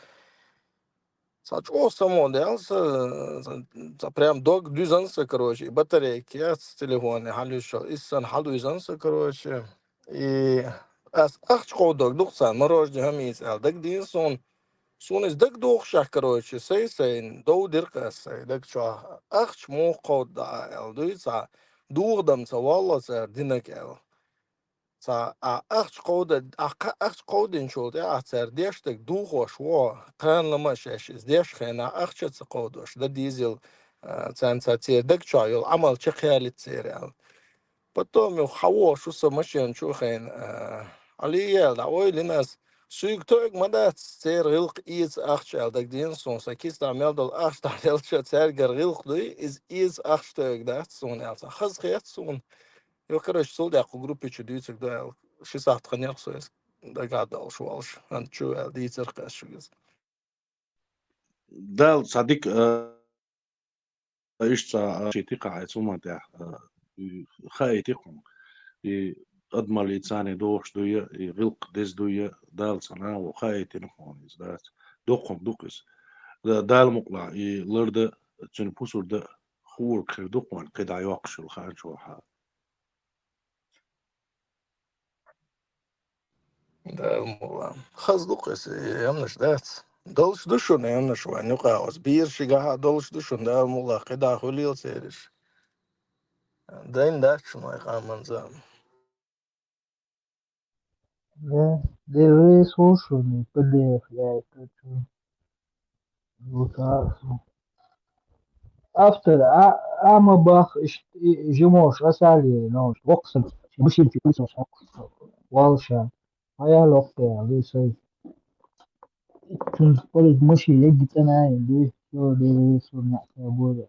Сачо само делся, прям док дюзанса, короче, батарейки с телефона, халюшо, исан халюзанса, короче, и ах чко док дуксан, морожди хамис, дак динсон, Сунес дак дохшах, короче, сейн, доу диркасай, дак чо, ахч мохот да эл, дуица, духдам ца валлаца динак эл. Ца ахч кода, ахч кодин чолд, цер дештек духош во, кан ламаш эшиз, деш хена ахчаца кодош, да дизел, ца цер, дак чо, йол амал чехалит цер эл. Потом ю хаво шуса машин чухен, алиел, да ой линас, суик тоек мадат цер гилк из ахчал, так дин сон, сакис да мелдал ахч да елча цер гер гилк дуй, из ахч тоек да сон елса, хаз хет сон. Ю, короче, солдяку группе чудуйцек да, 6 ханер соес, да гадал шуалш, ан чу ел дийцер кашугез. دال صديق إيش شيء تقع ثم ده خايت يقوم أضمن لساني دوش دوية غلق دز دوية دال صنع وخايت ينقون إزداد دوقهم دوقس دال مقلع لرد تنفسر ده خور كر دوقون قد عياقش الخان شو حال Да, мула. Хаздукас, ямнаш дац. Долш душун, ямнаш ванюка, биршига, долш душун, да, мула, кида хулил сериш. Дайн дач, май хаманзам. Да, деревья слушали, PDF, я это чё, вот автор, Амабах, Жимош, Асали, но, Воксен, Бушинки, Кусос, Walsha, Aya Lokte, Lisa, Полис Муши, Егитана, и все, деревья слушали,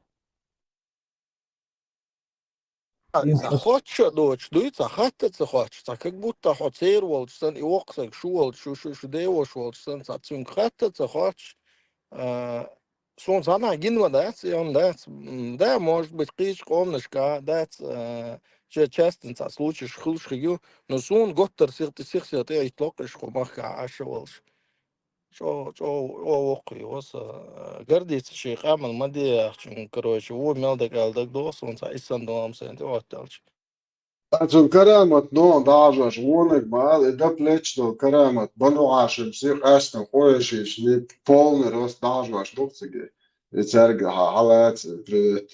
Из-за хоча дочь, дуется, хаттеца хочется, как будто хоцер волчсан, и оксак шуол, шу деош волчсан, сацун хаттеца хоч. Сон сана гинва дац, и он дац, да, может быть, кич, комнышка, дац, частенца, случай шхилшхигю, но сон готтер сирт, и итлокаш хумаха аша волш. Шо, окей, вас гордится шейх Амал Мадия, короче, во мелдак алдак дос, он са исан доам сен, ты вот талч. عشان كرامة نوع دعجة ونك بعد ده بلاتشتو كرامة بنو عاشم سيخ أشتن خويشيش ني полный рост дعجة штуцеги. И церга халат привет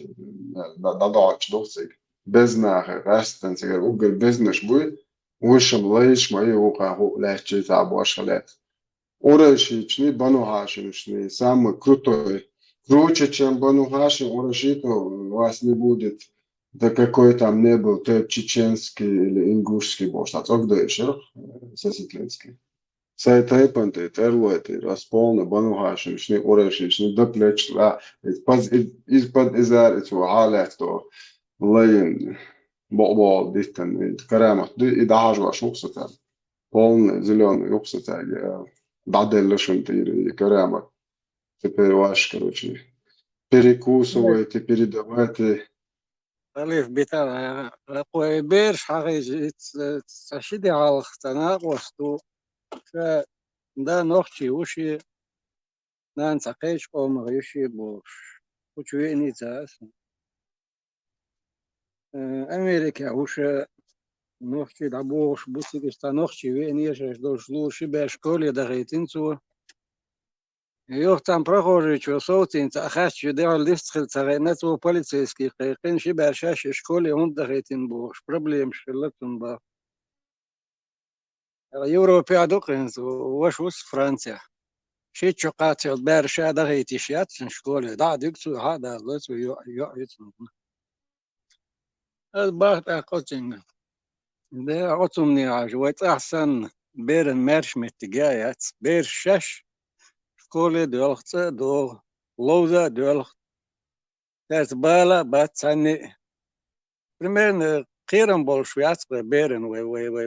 да дочь штуцеги. Без нахер растен цегер угер бизнес буй. Вышем лейш мои уха ху легче табош халет. Урашичный бану хашимшный самый крутой. Круче, чем бану хашим, урашито вас не будет. Да какой там не был, то чеченский или ингушский борщ, а то где еще, сосетлинский. Сайтай панты, терлуэты, располны, банухашим, шни ураши, шни доплеч, из-под изарить, вахалять, то лейн, бобол, диттан, карамат, и дажва шуксата, полный, зеленый, уксата, дадель шунтири, карамат. Теперь ваш, короче, перекусывайте, передавайте. ألف بتاع بيرش حقيقي تشدي على التناقص فده نوختي وشي نان تقيش قوم غيشي بوش وشوي نيتاس أمريكا وش نوختي دابوش بوسي كستا نوختي وينيش دوش لوشي بشكولي دغيتين سو يوه там прохожий, что соутин, ахач, делал лист хилцаренет у полицейских, кин шибершаш школе, он дагетин бош, проблем шелетун ба. Европе адукин, ваш ус Франция. شي تشقات البارشة دغيتي شيات في شكولة دا ديكتو هذا لسو يعيتن الباقت أقوتين ده عطمني عجوات أحسن بيرن مارش متجايات بير شش شكولة دولخت دول لوزا دولخت تاس بالا باتساني примерно قيرن bolşuyat beren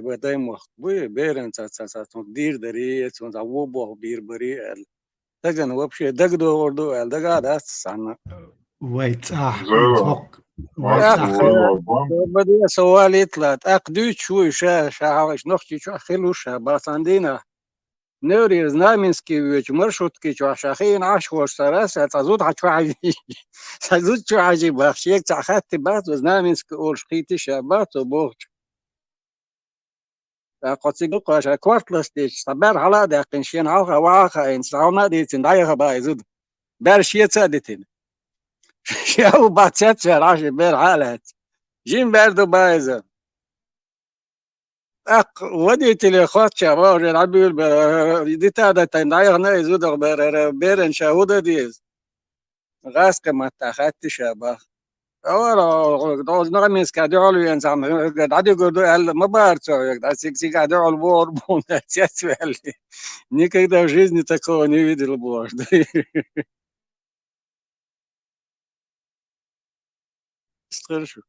ve daim vakt bu beren sa dir deri son za wo bo bir beri el dagan wapşe dagdo ordo el daga da sana ويتصاح زيرو يا معك أخي ولا بان بدي سؤال يطلع أقدو شوي شا نحكي شو خلوش باساندينا نوري знаминский ويش مرشوتكي شو شاخين عشوش سراسة تزود حشو عجيب تزود شو عجيب بخشيك تأخذت بعض знаминский أول شقيتي شابات وبوغ قصيدو قاش كوارتلس ديش صبر على دقن شين عالها وعاها إن سعونا ديتين دايها بايزود بر شيت سادتين شو باتشات شراش بر حالات جيم بردو بايزة وديت لي خاط شباب العبيل دي تادا تندايها نايزود بيرن شهودة ديز غاسك ما تاخدت شباب أولا دوز نغمس كاديولو ينزام عادي قدو هل ما بارتو يقدر سيكسي كاديول بور بون تسوالي никогда в жизни такого не видел боже. Хорошо.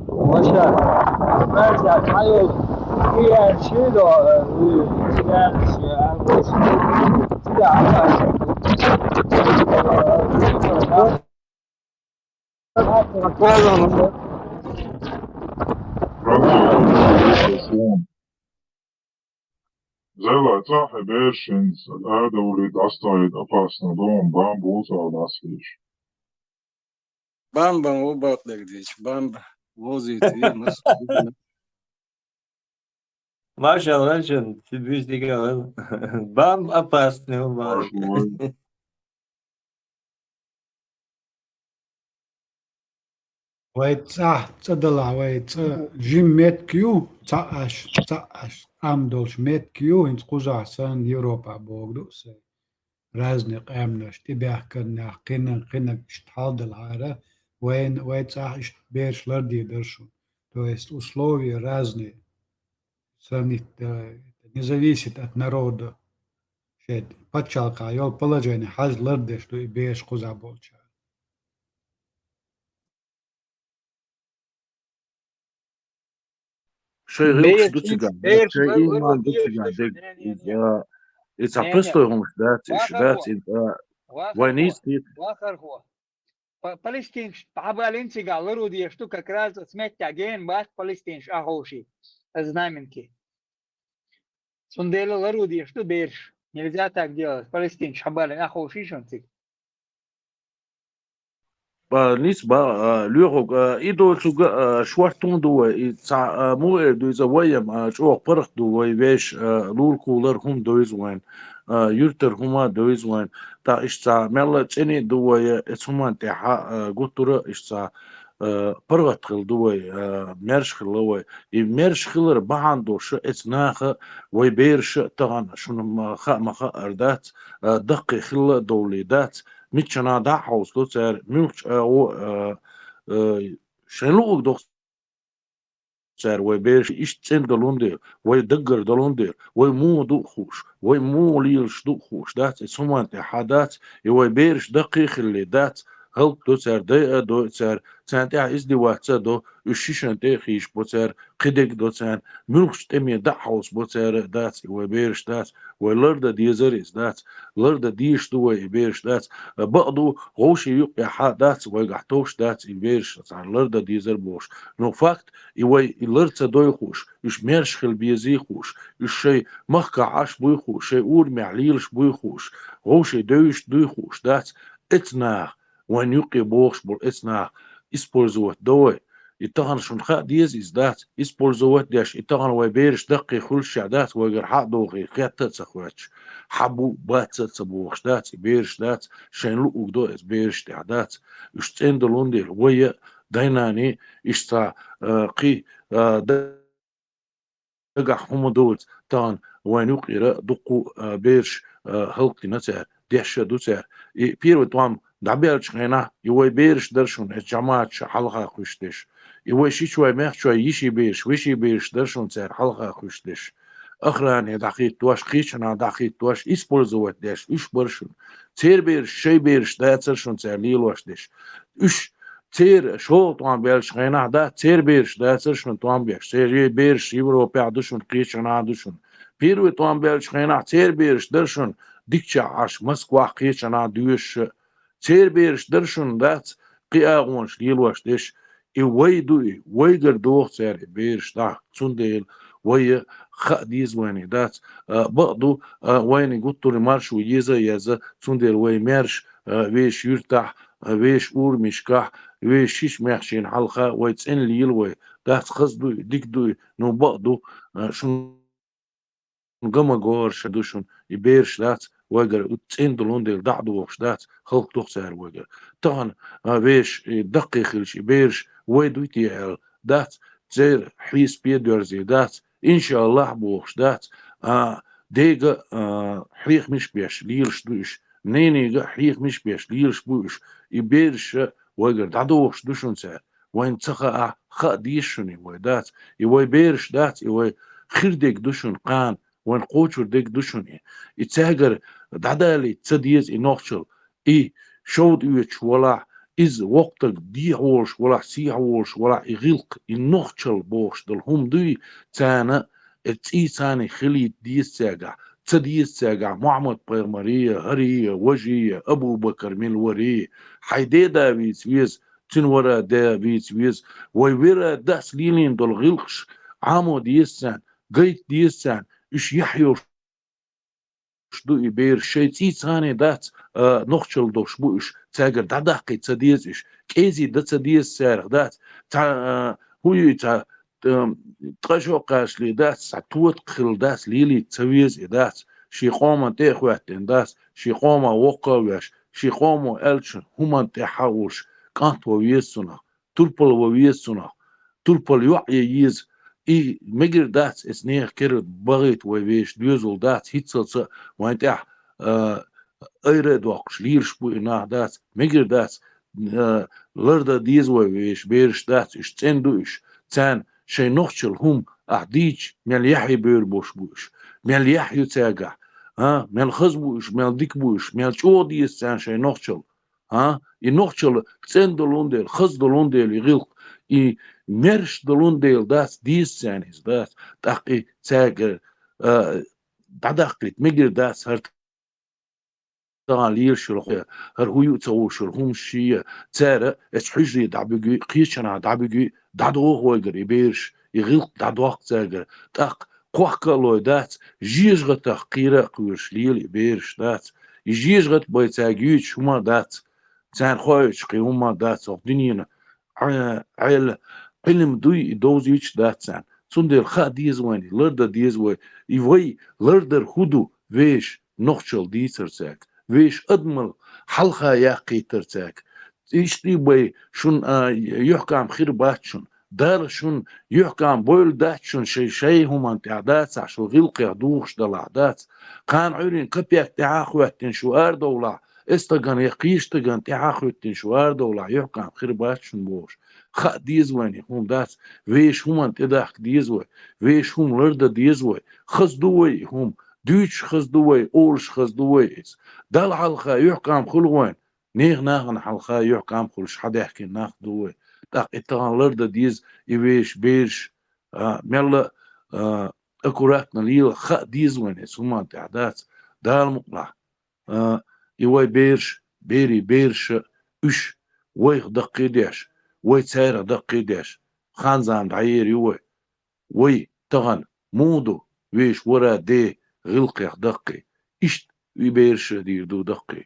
Başka. Mersa, hayır. Diğer şey de diğer şey. Zela cahe bēršins, ēdavulīt astājiet apāsna doma, bambu uzāda asvīš. Bamba убавлять здесь, бамба возит и нас. Maşallah canım. Biz de gel. Bam опасный убавлять. ويتصح تصدلا ويتص جيم ميت كيو تعش عمدولش ميت كيو انت قزع سان يوروبا بوغدو سي رازني قامناش تباه كنا قنا اشتحاد العارة وين ويتصح اشت بيرش لردي درشون то есть условия разные не зависит от народа шед пачалка ёл положение хаз ларде что и беш куза болча شيء غير وش دوتسيجا شيء إيمان دوتسيجا دق it's a pistol that's it when he's واخر هو فلسطين تعبالين سيجا لرو دي شتو как раз сметя ген баш Палестин ахоши знаменки сундела лару дي что берш нельзя так делать Палестин шабалин ахоши шонтик نيس با لوغ إيدو سوغا شوارتون دو إتسا مو دو إذا ويم شو برخ دو ويش لور كولر هم دويز وين يرتر هما دويز وين تا إشتا ملا تشيني دو وي إتسومان تيحا قطورة إشتا برغت خل دوي مرش خلوي مرش خلر بعندو شو إتناخ ويبيرش تغن شنو ما خا أردات دقي خل دوليدات ميتشنا دا حوس دو تر ميوش او شنلوق دو تر وي بيرش ايش تسين دلوندير وي دقر دلوندير وي مو دو خوش وي مو ليلش دو خوش دات سومان تحادات وي بيرش دقيق اللي دات هل دو تر دو تر تانتع ازدي واتسا دو الشيشن تيخيش بوتر قدك دو تان ملوش تمي دا حوس بوتر دات وي بيرش دات وي لرد ديزريز دات لرد ديش دو وي بيرش دات بقدو غوشي يقع حادات وي قحتوش دات بيرش تان لرد ديزر بوش نو فاكت وي لرد دو خوش اش ميرش خل بيزي خوش اش شي مخكا عاش بوي خوش شي اور معليلش بوي خوش غوشي دوش دو خوش دات اتنا وين يقي بوش بول اتنا использовать دوي يتغن شنخاء ديز إزدات использовать ديش يتغن ويبيرش دقي خلش عدات ويقر حق دوغي خيات تسخواتش حبو بات تسبوخش دات يبيرش دات شين لقوك دو بيرش تعدات يشتين دلون ويا دايناني يشتا قي دقع هم دوت تغن وين يقير دقو بيرش هلقي نتار ديش دوتار بيرو توام دعبيرش غينا يوي بيرش درشون الجماعة حلقة خوشتش يوي شي شوي ميخ شوي يشي بيرش ويشي بيرش درشون تار حلقة خوشتش أخراني دقيق توش خيشنا دقيق توش использовать ديش إش برشون تير بيرش شي بيرش دا ترشون تار ليلوش ديش إش تير شو توان بيرش غينا دا تير بيرش دا ترشون توان بيرش تير بيرش يوروبيا دوشون خيشنا دوشون بيرو توان بيرش غينا تير بيرش درشون ديكشا عش مسكوا خيشنا دوش تير بيرش درشون دات قياغونش ليلوش ديش ويدو ويقر دوغ تير بيرش دا تسنديل وي خديز ويني دات بقدو ويني قلتو لمارش ويزا يزا تسنديل وي مارش ويش يرتاح ويش أور مشكح ويش شيش مخشين حلقة ويتسن ليلوي دات خصدو ديك دو نو بقدو شون gama gor shadushin iber shdat wager utsin dolon del da'du shdat khalq tuxsar wager طبعا ويش دقيق خلش ibersh ويدوتي dat زير حيس بيدور زي dat إن شاء الله بوخ dat ديجا حريق مش بيش ليرش دوش نينيجا حريق مش بيش ليرش بوش ibersh wager da'du shdushun sa وين تخا خا ديشوني ويدات يوي بيرش dat يوي خيردك دوشن قان وين قوتشور ديك دوشوني يتساجر دعدالي تسديز إنوخشل إي شود إيش ولا إز وقتك دي هوش ولا سي هوش ولا إغلق إنوخشل بوش دل هم دوي تانا تي تاني خلي ديس ساجع تديس ساجع محمد بيرمارية هرية وجهية أبو بكر من وريه حيديدا بيس بيس تنورا دا بيس بيس ويورا داس ليلين دل غلقش عامو ديسان قيت ديسان إش يحيو شدو يبير شي تي ثاني دات نوخشل دوش بوش تاجر دعدقي تديز إش كيزي دا تديز سارغ دات تا هو تا تقشو قاش لي دات ساتوت خل دات ليلي تسويز دات شي قوما تيخواتين دات شي قوما وقاوش شي قوما ألشن هما تحاوش كانت وويسونا تلبل وويسونا تلبل يوعي يز إي مجر دات إسنير كيرت بغيت ويش ديوزل دات هيتسلسل وانت أيرد وقش ليرش بو إناه دات مجر دات لردا ديز ويش بيرش دات إش تندو إش تان شي نوخشل هم أعديج مال يحيي بير بوش بوش مال يحيي تاقع مال خز بوش مال ديك بوش مال شو ديز تان شي نوخشل ينوخشل تندو لونديل خز دلونديل يغلق إي مرش دلونديل دات ديز تانيز دات تاقي تاقع دعدقلت مجر دات هرت لير شلخ هر هو تو شلهم شي تارا اس حجري دعبجي قيشنا دعبجي دعدو هو غري بيرش يغلق دعدوق تاجر تاق قوحكلو دات جيجغت تحقيره قوش ليل بيرش دات يجيجغت بيتاجيت شما دات تان خوش قيوما دات دنينا عيل علم دوي دوزيش دات سان سندل خا ديز وين لرد ديز وي يوي لردر هدو ويش نوخشل ديسرساك ويش أدمل حلقة ياقي ترتاك إشتي بي شون يحكم خير باتشون دار شون يحكم بويل داتشون شي هم انت عدات عشو غلق يعدوش دل عدات كان عيرين كبيك تعاخواتين شوار دولا استغن يقيشتغن تعاخواتين شوار دولا يحكم خير باتشون بوش خا ديز وين هم دات ويش هم انت داخ ديز وي ويش هم لرد ديز وي خصدوي هم دوش خصدوي اولش خصدوي دال حلقة يحكم خلوين نيغ ناغن حلقة يحكم خلش حدا يحكي ناغ دوي داق اتغان لرد ديز يويش بيرش ميلا اكوراتنا ليل خا ديز وين سوما تعدات دال مقلع يوي بيرش بيري بيرش اش ويغ دقي ديش وي تسير دقي ديش خانزان دعير يوي وي تغن مودو ويش ورا دي غلقي دقي اشت بيرش ديردو دقي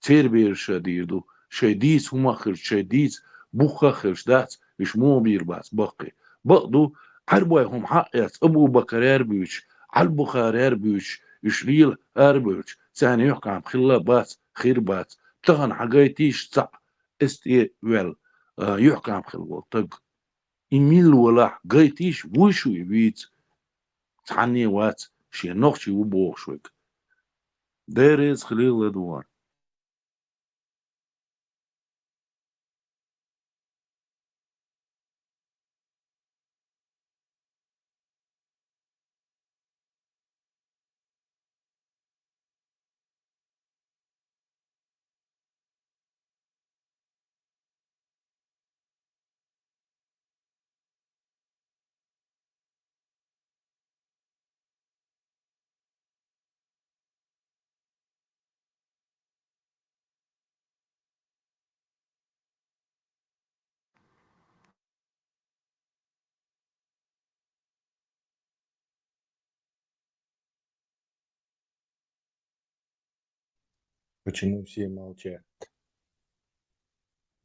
تير بيرش ديردو شديس هما خرج شديس بوخا خرج دات مش مو بيرباس بقي بقدو عربوا هم حقيت ابو بكر اربيوش عالبخار اربيوش يشليل اربيوش ثاني يحكم خلا بات خير بات تغن حقايتيش صع استي ويل يحكم خل تق إيميل ولا قايتيش وشو يبيت تعني وات شي نوخشي وبوخشوك There is Khalil Edwan. Почему все молчат?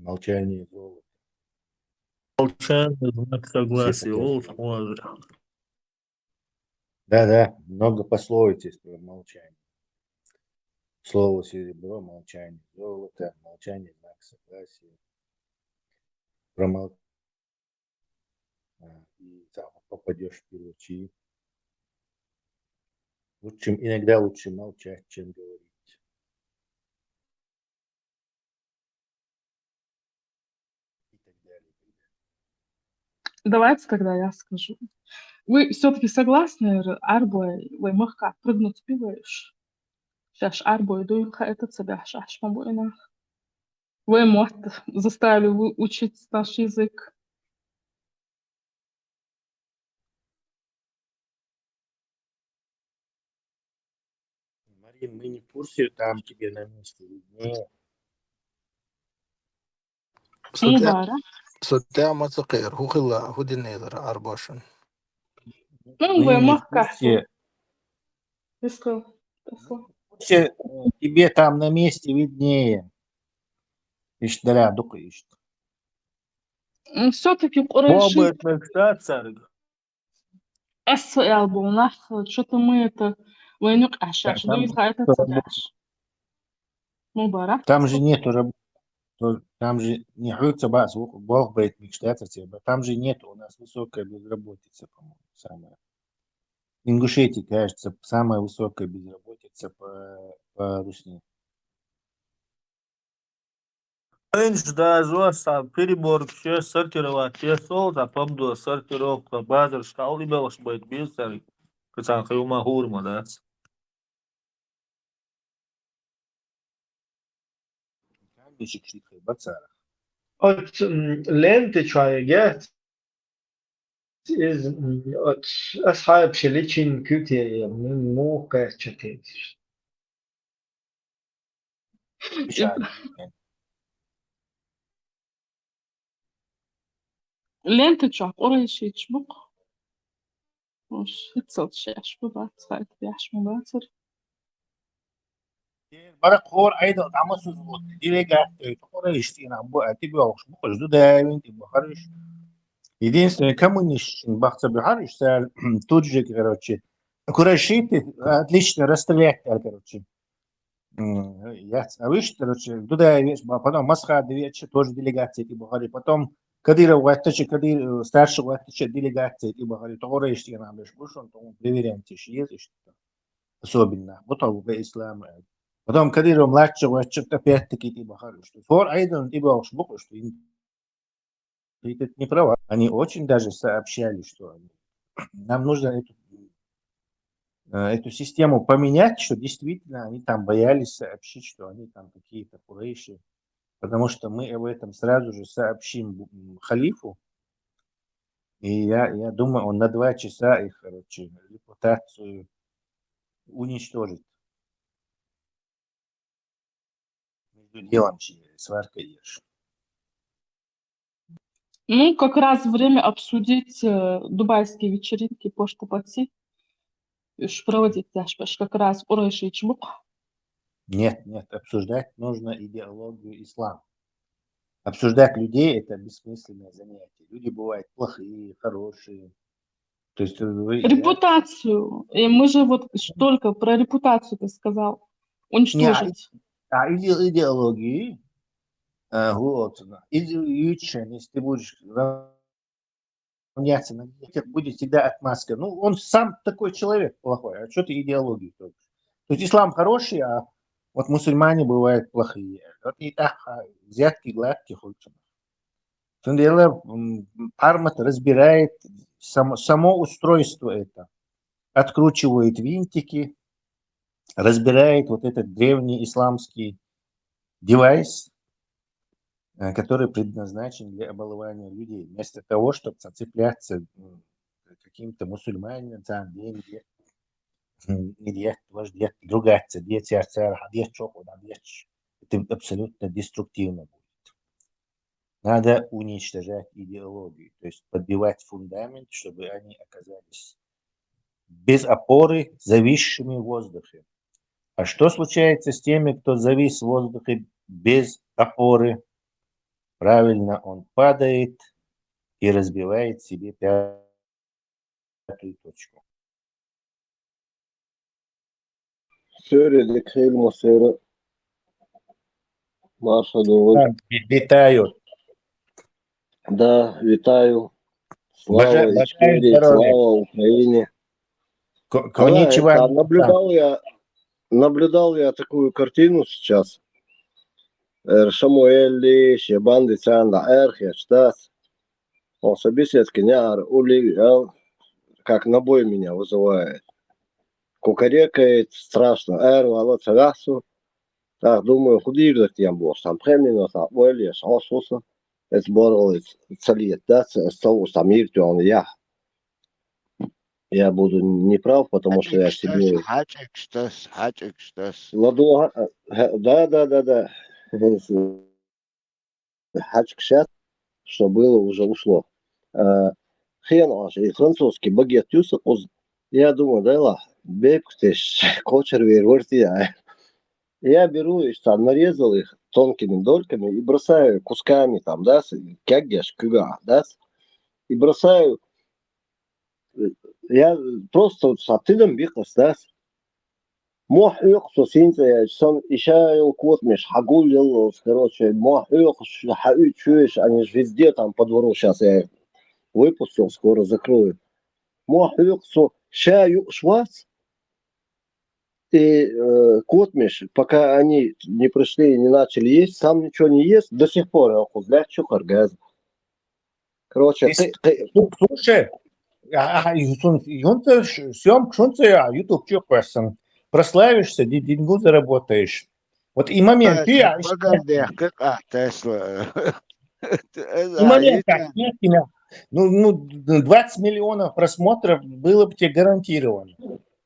Молчание золото. Молчание, знак Все согласия. такое. Вот, вот. Да, много пословиц про молчание. Слово серебро, молчание золото, молчание знак согласия. Про молчание. И там попадешь в пилочи. Иногда лучше молчать, чем говорить. И так далее. Давайте тогда я скажу. Вы все-таки согласны, арбой, вы мягко прыгнуть пиваешь? Сейчас арбой духа это тебя, шаш мабуина. Вы, может, заставили вы учить наш язык? Марин, мы не в курсе, там тебе на месте виднее. Мубара. صدق ما تقير هو خلا هو دي النيذر 24. Ну, вы Мы не в мягко. курсе. Искал. Тебе там на месте виднее. İşte дука işte. Все-таки Баба Курайши это царь. SL был нах, что-то мы это войнук ашаш, Там, дует это цадаш. Мубара. там же нету там же не хаются бас, Бог будет мечтать о тебе. Там же нету у нас высокая безработица, по-моему, самая. В Ингушетии, кажется, самая высокая безработица по Русни. Viņš dažos переборки сортировать, те солда, помду сортировка, базар, шкалы белаш будет бисер, кацан хаюма гурма, да. Бешик шикай, бацара. Lente çayget is ashab şeliçin kütüye mu kaçtık. Ленты чак, Курайши чмук. Мش هتصل شاش ببعت خايف بيعش مباتر. Барак хор айда ама сузгут. Дирека хора иштина бу атиби ош бу жду давин ти бахариш. Единственное, кому не бахца бахариш, тут же, короче, курашиты отлично расстрелять, короче. А вы, короче, туда потом Масха Двечи, тоже делегация и Бухари, потом Кадиров Ваттачи, Кадир старший Ваттачи делегация и Бухари, то решили нам лишь бушон, то проверяем тишь есть особенно, вот по исламу. Потом Кадиров младший Ваттачи опять-таки и Бухари, что фор айдан и Бухари, что это не права. Они очень даже сообщали, что нам нужно эту систему поменять, что действительно они там боялись сообщить, что они там какие-то курейши, потому что мы об этом сразу же сообщим халифу, и я думаю, он на 2 часа их, короче, репутацию уничтожит. Между делом сварка ешь. Ну, как раз время обсудить дубайские вечеринки по штабати. Проводить даже как раз Курайши чмук. Нет, обсуждать нужно идеологию ислама. Обсуждать людей – это бессмысленное занятие. Люди бывают плохие, хорошие. То есть Репутацию. И мы же вот только про репутацию ты сказал. Уничтожить. Идеологии. Вот. Если ты будешь равняться на детях, будет всегда отмазка. Ну, он сам такой человек плохой. А что ты идеологию только? То есть ислам хороший, а вот мусульмане бывают плохие. Вот и так взятки гладкие хочется. Дело Пармат разбирает само устройство это. Откручивает винтики, разбирает вот этот древний исламский девайс, который предназначен для оболвания людей. Вместо того, чтобы цепляться каким-то мусульманам, там деньги, другаться, это абсолютно деструктивно будет. Надо уничтожать идеологию, то есть подбивать фундамент, чтобы они оказались без опоры, зависшими в воздухе. А что случается с теми, кто завис в воздухе без опоры? правильно, он падает и разбивает себе пятую точку. Söyledik elmasları маршалу. Витаю. Да, вітаю. Слава Бажаю Ичкерии, здоровья. слава Украине. Коничева. Это, наблюдал я такую картину сейчас. Шамуэли, Шебанди, Цанда, Эрхе, Штас. Он собеседки, как на бой меня вызывает. Кукарекает, страшно. Вала Цагасу. Так, думаю, худеют тем был. Сам премино, сам Уэлли, Шаусуса. Это боролось целиет, да, с того, что он я буду неправ, потому что я себе... Ладу, да. Хачкшат, что было, уже ушло. Хрен и французский багет юсак, я думаю, да ла, бейптеш, кочер верворти. Я беру и там нарезал их тонкими дольками и бросаю кусками там, да, кягеш, кюга, да, и бросаю. Я просто с оттыдом бихас, да. Мох юхсу синца, сон ищаю кот меш, хагул делал, короче, мох юхсу, хаю чуешь, они же везде там по двору, сейчас я выпустил, скоро закрою. Мох юхсу, шаю швац, и кот меш, пока они не пришли и не начали есть, сам ничего не ест, до сих пор я худля чухаргаз. Короче, Слушай, юнтер, съем, шунце, YouTube чухаешься. Прославишься, деньгу заработаешь. Вот и момент, и момент, ну, 20 миллионов просмотров было бы тебе гарантировано.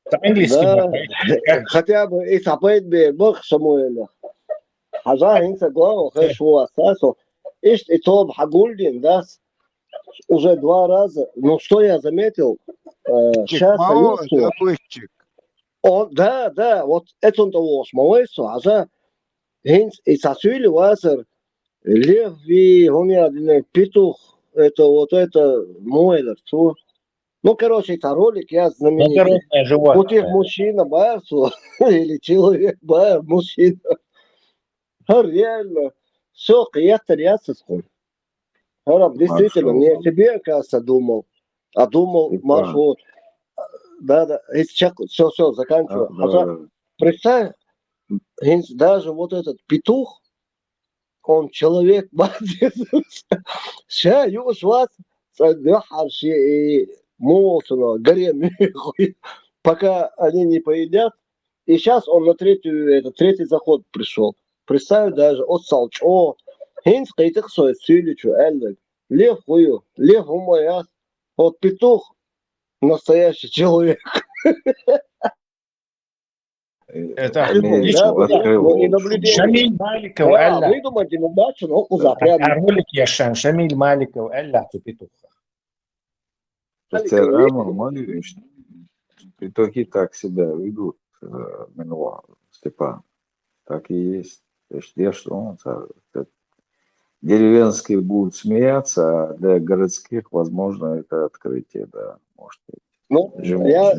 Да, хотя бы и сапает бы бог Самуэля. Хаза инса главу хэшу асасу. Ишь и то бхагульдин, да, уже 2 раза. Но что я заметил, сейчас он, да, вот это он того смолойсу, а за хинс и сосуили вазер леви, он я петух, это вот это мойлер, что. Ну, короче, это ролик, я знаменитый. Вот их мужчина боится, или человек боится, мужчина. Реально, все, я-то рясовский. Действительно, не о себе, кажется, думал, а думал маршрут. Да, сейчас все, заканчиваю. Представь, даже вот этот петух, он человек, сейчас юж вас, молотно, горе, пока они не поедят. И сейчас он на третий заход пришел. Представь даже, от салчо, хинс кайтых соет силичу, эльдек, лев хую, лев умоя, вот петух, настоящий человек. Это Шамиль Маликов, Элла. Выдумайте удачу, но кузапрям. Ролик я Шамиль Маликов, Элла, петух. Рамон Малевич, петухи так себя ведут, Минуа, Степан. Так и есть. Я что, деревенские будут смеяться, а для городских, возможно, это открытие, да, может быть. Ну, я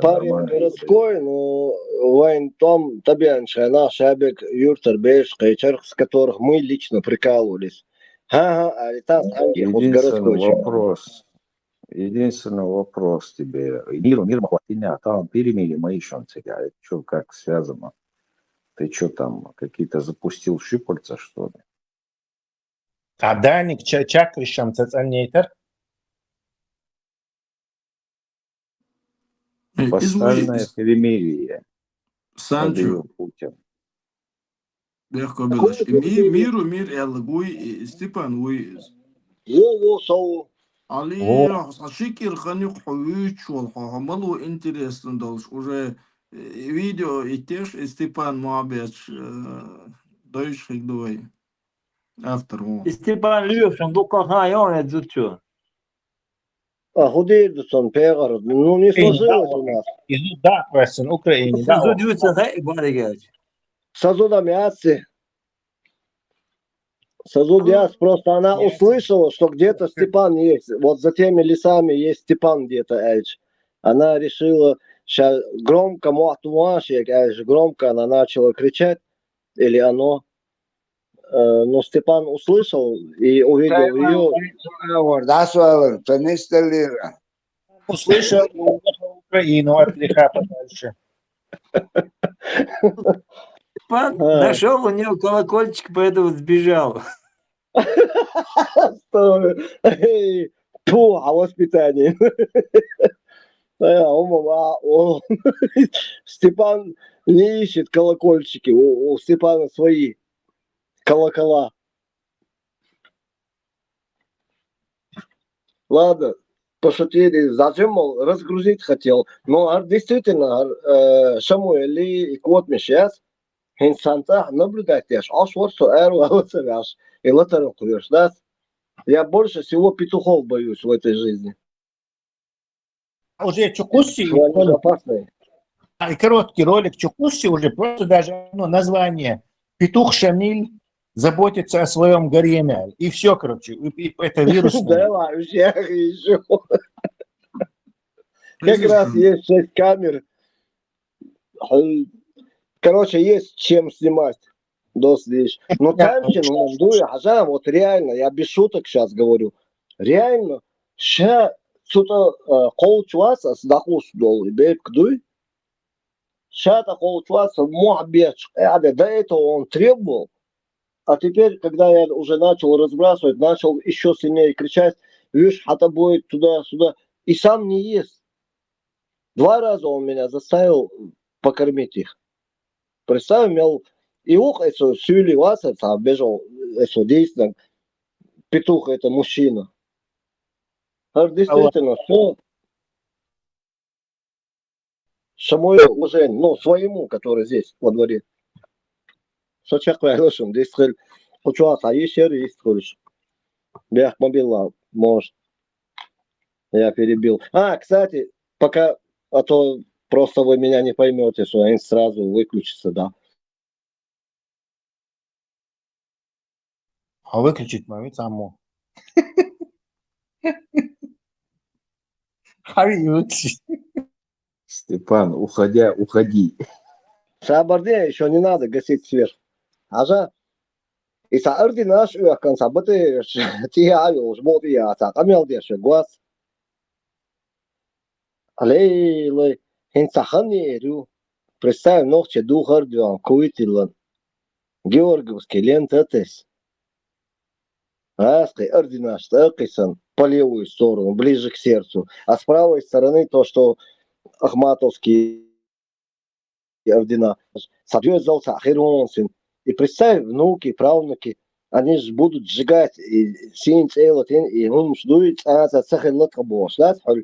парень городской, но вайн том табианшая наш шабек юртер беш, с которых мы лично прикалывались. Единственный вопрос тебе. Мир махватиня, там перемели мои шанцы. Что, как связано? Ты что там, какие-то запустил щупальца, что ли? А Даник чакришам цецанейтер? Вассальное перемирие. Санчо. Путин. Легко было. Мир, Элгуй, Степан, Уй. Али, Шикир, Ханюк, Хуючул, Хамалу, интересно, уже видео и теж, и Степан Муабеч, Дойш Хигдуэй. Автор. Степан Левшин, Дука Хайон, это зачем? А худеется Пегар, ну не сложилось у нас. Да, question, Украине, да. Сазуда мясо. Сазудиас, просто она услышала, что где-то Степан есть. Вот за теми лесами есть Степан где-то, Эльч. Она решила, сейчас громко, громко она начала кричать, или оно. Но Степан услышал и увидел ее. Услышал, уехал в Украину от греха подальше. Нашел у него колокольчик, поэтому сбежал. Фу, о воспитании. Степан не ищет колокольчики, у Степана свои колокола. Ладно, пошутили. Зачем, мол, разгрузить хотел? Но действительно, Шамуэли и Кот Мишес, Хинсанта наблюдать ешь. Аш вот что эру, и лотеру куешь, да? Я больше всего петухов боюсь в этой жизни. Уже Чукусси, Они опасные. и короткий ролик Чукусси уже просто даже название. Петух Шамиль заботится о своем гареме. И все, короче, и это вирус. Да, вообще еще. Как раз есть 6 камер. Короче, есть чем снимать. Но Тамчин, вот реально, я без шуток сейчас говорю. Реально, сейчас что-то колчваса сдохнул дол, и бейб кдуй. Сейчас-то колчваса муабеч. До этого он требовал. А теперь, когда я уже начал разбрасывать, начал еще сильнее кричать, видишь, хата будет туда-сюда, и сам не ест. 2 раза он меня заставил покормить их. Представь, имел и ух, это сюли вас, это бежал, это действительно, петух это мужчина. Действительно, что Шамуэл уважение, ну, своему, который здесь, во дворе. Что человек вайлышем, здесь цель, учуаться, а есть серый, есть короче. Бях мобила, может. Я перебил. Кстати, пока, а то просто вы меня не поймете, что они сразу выключатся, да. А выключить мою саму. Степан, уходи. Шабарде еще не надо гасить свет. Ажа, и саарди наш уякан сабаты тиаю, жмоти я, камел деши, гуас. Алей, хинсахани эрю. Представь, ночью духар дюан, куитилан. Георгиевский лентатес. Аской ординаш, такисан, по левую сторону, ближе к сердцу. А с правой стороны то, что Ахматовский ордена. Соответствовался Ахиронсин. И представь, внуки, правнуки, они же будут сжигать и син целотин, и он ждут, за цехен лоткабош, да, в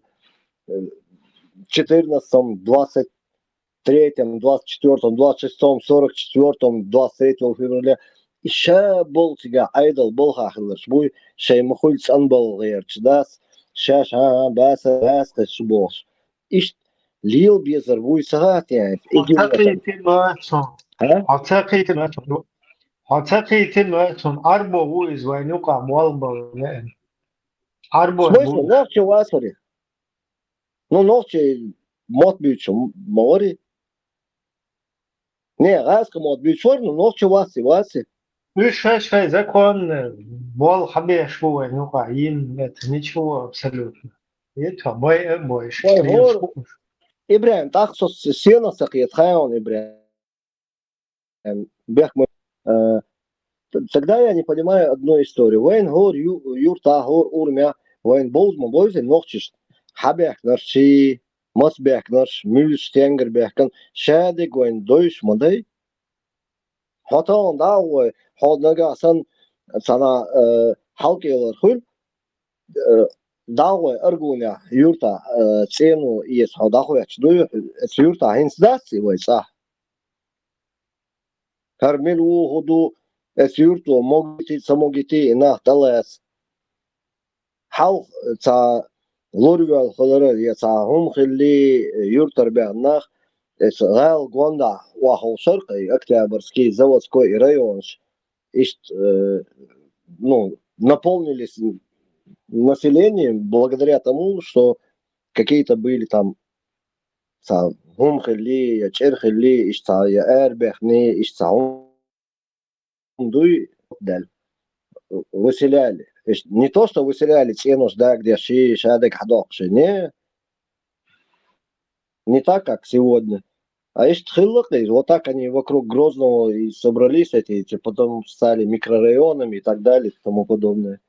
14, 23, 24, 26, 44, 23 февраля. И ша был тебя айдол был хахлыш, буй шей махульц анбал герч, да, ша бас шбош. Иш лил безер буй сагат yani. Арбо уиз вайнука молбо. Арбо. В смысле, ночью васари. Ну, ночью мод бючу, мори. Не, газка мод бючу, но ночью васи. Шай, закон бол хабе шо вайнука, это ничего абсолютно. Это бой, Ибрахим, так что сено сакет хаон Ибрахим. Тогда я не понимаю одну историю. Вайн гор юрта гор урмя, вайн болзма бойзе ночиш. Хабех нарши, масбех нарш, мюлш тенгер бехкан, шадик вайн дойш модай. Хотан дауэ, ходнага асан сана халкелер хул. Дауэ аргуня юрта цену иес ходахуя чдуй, юрта хинсдаси вайса. Кармилу ходу юрту могити на талас. Хал та лорвал холера я та хум хилли юртар бянах эс гал гонда ва хол шарқи октябрьский заводской район ишт наполнились населением благодаря тому, что какие-то были там هم خليه يشير خليه يشتى يأربخني يشتى دوي دل выселяли. Не то, что выселяли цену, да, где шадек хадокши, не так, как сегодня. А есть хиллахи, вот так они вокруг Грозного и собрались эти, потом стали микрорайонами и так далее и тому подобное.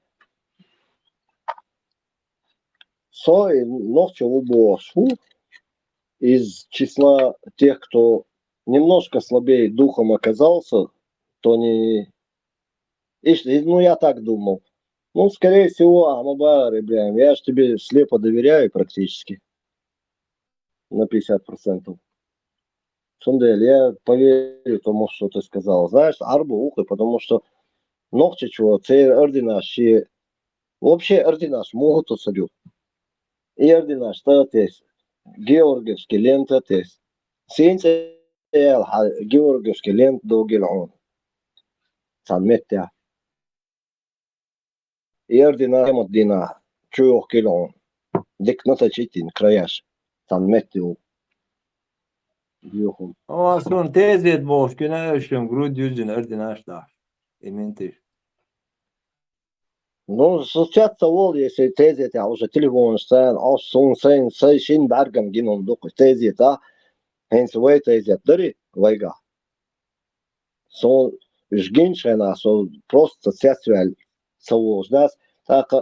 Сой ночью убошку из числа тех, кто немножко слабее духом оказался, то не... Ну, я так думал. Ну, скорее всего, Амабары, блин, я же тебе слепо доверяю практически. На 50%. Сундель, я поверю тому, что ты сказал. Знаешь, арбу ухы, потому что ногти чего, цей ординаш, и вообще ординаш могут усадить. И ординаш, то есть, георгиевский лента, то есть, синце георгиевский лент до гелон. Санметя. И ординаш моддина, чух гелон. Дик натачитин, краяш. Санметю. Son tezet boş güne ölçüm grud yüzün ördün açlar. Emintir. Ну, сейчас вот, если тези, а уже телефон стоит, а сон син баргам гинон дух тези, а хенс вей тези, дыри вейга. Сон жгиншена, сон просто сексуаль совож, да, так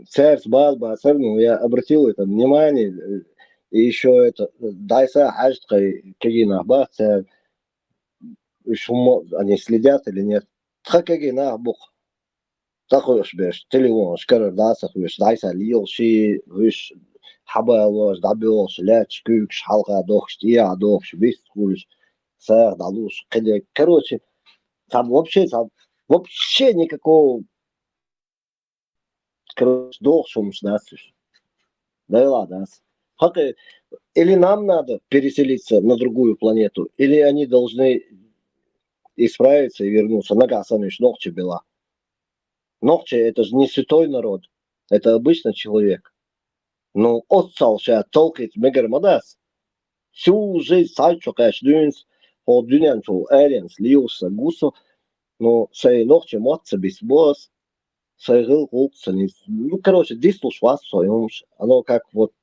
сердце балба, ну, я обратил это внимание, и еще это, дайса хажтка, кегина, ба, они следят или нет. Тхакегина, бух. تاخوش بيش تليفون شكرر داسخ بيش دايسا ليل شي ويش حبالوش دابيوش لاتش كوكش حلقة دوخش تيا دوخش بيستخولش ساغ دالوش كده короче там вообще никакого короче дохшумш насыш да и ладно или нам надо переселиться на другую планету или они должны исправиться и вернуться на гасаныш ногче бела. Ногче это же не святой народ, это обычный человек. Ну, отсалша толкает мегармадас. Всю жизнь сальчо кэш дюнс, о дюнянчу эриенс лиуса гусо, но сей ногче мотца бисбос, сей гыл гулкса не... Ну, короче, дислуш вас своемш. Оно как вот...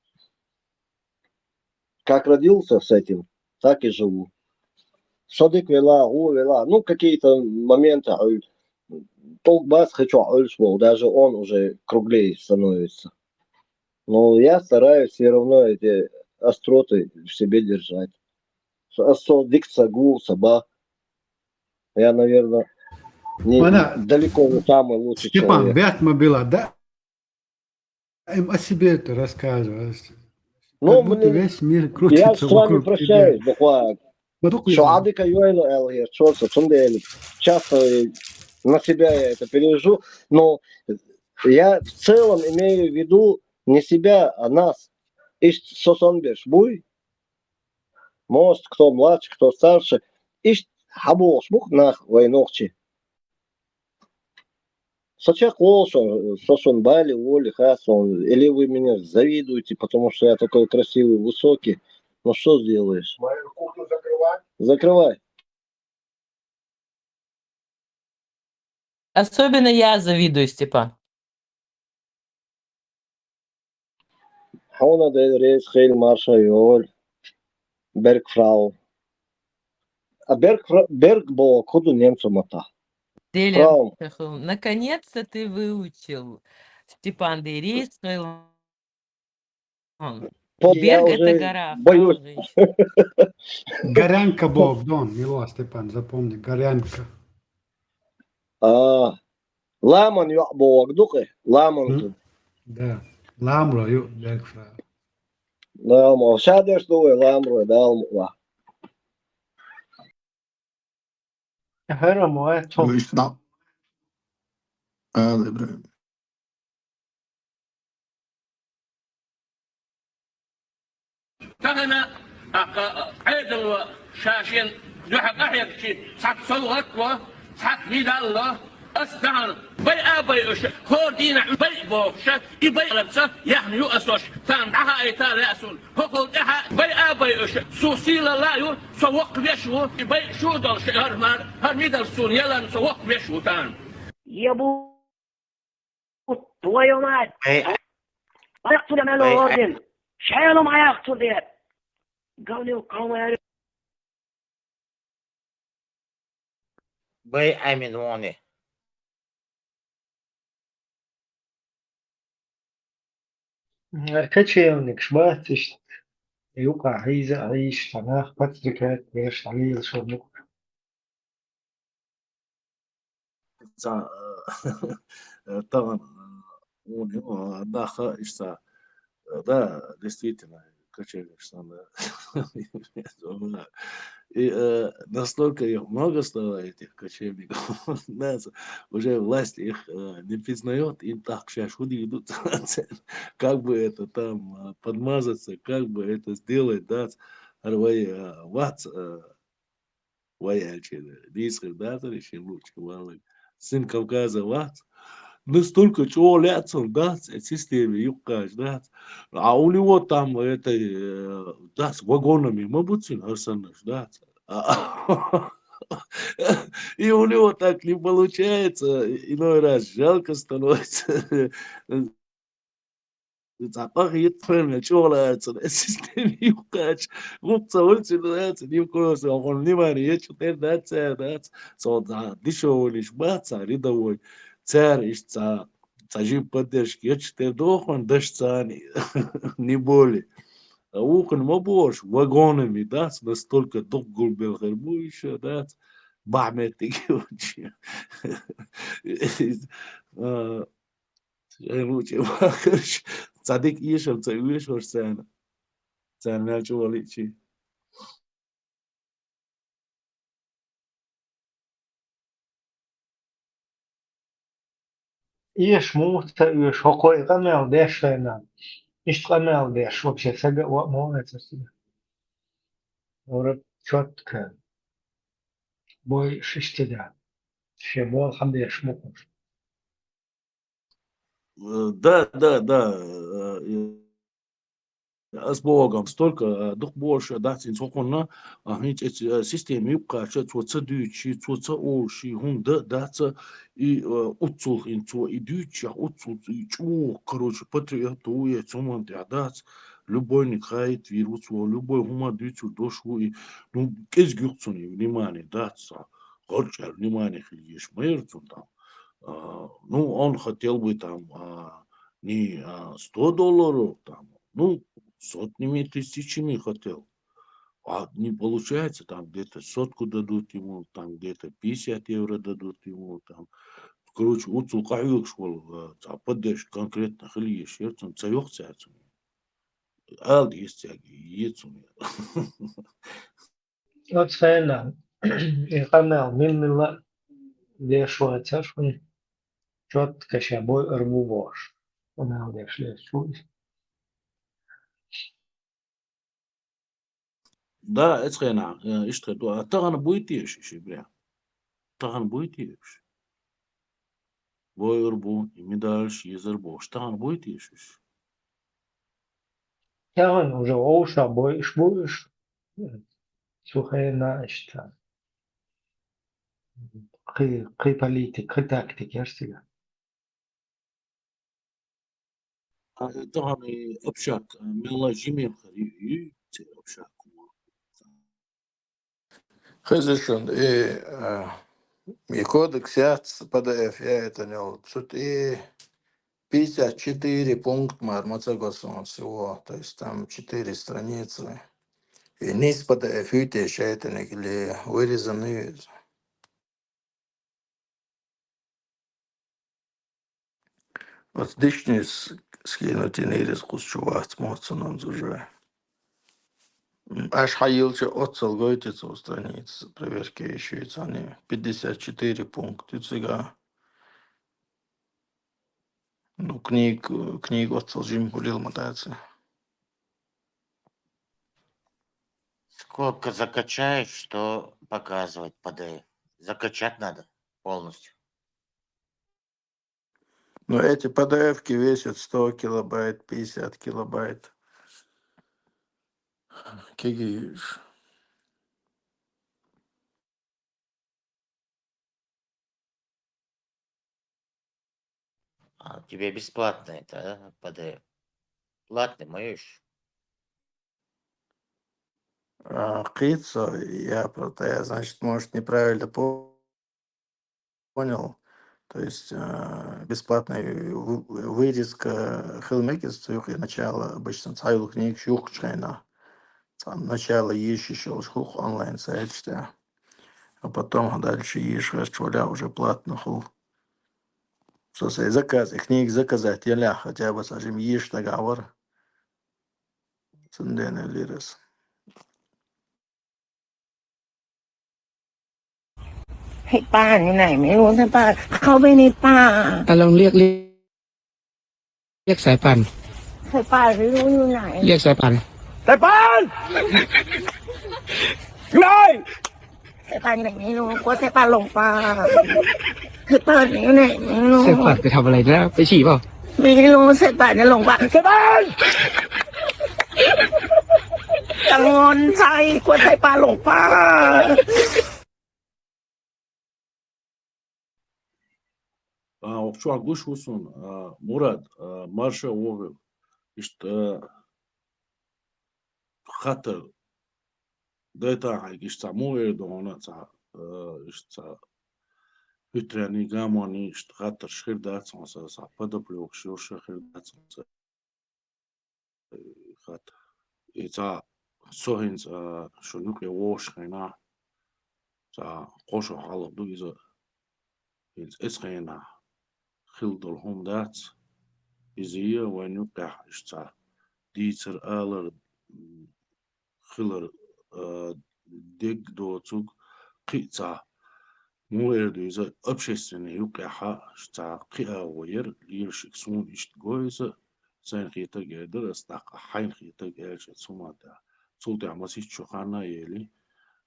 Как родился с этим, так и живу. Садик вела, вела, ну, какие-то моменты... Толк бас хочу ольшвол, даже он уже круглее становится. Но я стараюсь все равно эти остроты в себе держать. Дикция гул, саба. Я, наверное, далеко не самый лучший Степан, человек. бятма была, да? Им о себе это рассказывай. Ну, Как будто весь мир я крутится с вами вокруг прощаюсь, тебя. буквально. Что адика юэла элгер, чёрта, часто на себя я это перевожу, но я в целом имею в виду не себя, а нас. Ишь сосонбеш буй, может, кто младше, кто старше, ишь хабош бух нах войнохчи. Сочак волшон, сосон бали, воли, хасон, или вы меня завидуете, потому что я такой красивый, высокий. Ну что сделаешь? Мою кухню закрывай. Закрывай. Особенно я завидую, Степан. Хауна del Reis Хейл Марша Йоль, Бергфрау. А Берг был куду немцу мота. Деля, наконец-то ты выучил Степан Дейрис. Берг это гора. Боюсь. Горянка Бог, Дон, Мило, Степан, запомни, Горянка. Ламан Бог, духе, Ламан. Да, Ламро, Бергфрау. Ламо, шадеш дуе, Ламро, Далмуа. هرم واتهم Виш да. Добре. فأنا عيد الشاشين دوحك أحيا كشي سات صوغك و سات ميد الله أستعن بي أش خودين بي بوش بي لبسة يعني يؤسش تندعها إيتا لأسون هقول إها بي أش سوسيل لا يو سوق بيشو بي شو دل شهر مان هنيدل سون يلا سوق بيشو تان يبو ويومات ما يقتل مالو أوردن شحالهم ما يقتل ديال قولي وقوم يا بي أمين ووني كتشيونك شباتش يوقع عيزة عيش تناخ باتريكات بيش عليل شو طبعا да, işte да, действительно, кочевник, да. И настолько их много стало, этих кочевников, нас уже власть их не признает, им так сейчас худи идут, как бы это там подмазаться, как бы это сделать, да, ват, воячили, диск, да, решил лучше, сын Кавказа, ват, настолько чего ляцом, да, системе юкаш, да, а у него там это, да, с вагонами, мабутин, Арсанаш, да, и у него так не получается, иной раз жалко становится, запах едфельно, чего ляцом, системе юкаш, губца ультин, ляцом, юкос, он внимание, я что-то, да, so, да, дешевый, баца, рядовой, царь, цажи поддержки, я читаю дохон, дашцани, не более. А ухон мабош, вагонами, да, настолько долго был хербу еще, да, бахметики очень. Лучше, короче, цадик ишел, цавишел, сцена. Сцена начала лечить. إيش موت إيش حقوق قمع داش هنا إيش قمع داش وبشي سجى وما أتسمع ورب شوت كان بوي شتدا شباب الحمد لله شموكش Да, с Богом столько дух Божий, да, синсоконна, эти системы юбкача, цоца дючи, цоца оши, да, и уцул инцо, и дюча, уцул, и чу, короче, патриотуя, цуманте, да, любой не хает вирус, любой хума дючу дошу, и, ну, кез гюкцуни, внимание, да, горча, внимание, хильеш, мэрцун там, ну, он хотел бы там не $100 там, ну, сотнями, тысячами хотел. А не получается, там где-то сотку дадут ему, там где-то 50 евро дадут ему, там. Короче, уцул кайвик школ, поддержь конкретно хлие шерцем, цаёх цяцем. Алд есть яйцом. Вот фэна и قمع من الله داش واتشون شوت كشابوي أربو باش وما داش ليش شو Да, это хрена, что то, а таган будет еще, бля. Таган будет еще. Бойрбу, и медальш, езербу. Штаган будет еще. كمان уже оуша боиш боиш سخينا اشتا قي политик قي тактик يرسل Таган общак, мела жимер, и общак. Хезешон, и кодекс яц PDF, я это не вот. Тут и 54 пункта Мармацагосон всего, то есть там 4 страницы. И низ PDF, еще это не вырезаны. Вот дышни скинуть и не разгущувать моцаном уже. Аж хаилче отцел гойтится у страниц, проверки еще и цены. 54 пункта, цыга. Ну, книгу отцел жим гулил мотаться. Сколько закачаешь, что показывать PDF? Закачать надо полностью. Но эти PDF-ки весят 100 килобайт, 50 килобайт. Кигиш. А, у тебя бесплатно это, да, PDF? Платный можешь? Кицо, я, значит, может, неправильно понял. То есть бесплатная вырезка Хелмекис, начало обычно цайлу книг шухчайна. Начало еще шух онлайн сайт, а потом дальше ешь уже платно хул. Заказы, книг заказать, я хотя бы, скажем, ешь договор. Цендены лирес. ให้ป้าอยู่ไหนไม่รู้ให้ป้าเข้าไปในป่า ลองเรียกสายป่าน ให้ป้าไม่รู้อยู่ไหน เรียกสายป่าน สายป่านอยู่ไหนสายป่านอยู่ไหนไม่รู้กลัวสายป่านหลงป่าสายป่านอยู่ไหนไม่รู้ สายป่านไปทำอะไรนะไปฉี่เปล่า ไม่รู้สายป่านจะหลงป่าสายป่านกังวลใจกลัวสายป่านหลงป่า Обчуар гуш уsun Мурад марша оғыл. Хатыр дайтағай муэр доғына Hütreni gamoni хатыр шхирдацон падаплюк шурша хирдацон хат ица сохинц шунуке вошхена қошо халабду изо эсхена خلدل هم دات إزاي ونوقع إشتا ديتر آلر خلر ديك دوتوك قيتا مو إردو إذا أبشيستني يوقعها إشتا قيا وير ليرشك سون إشت جويزة سين خيتا جيدر استاق حين خيتا جيش سوما دا سولتي عمسيش شوخانا يلي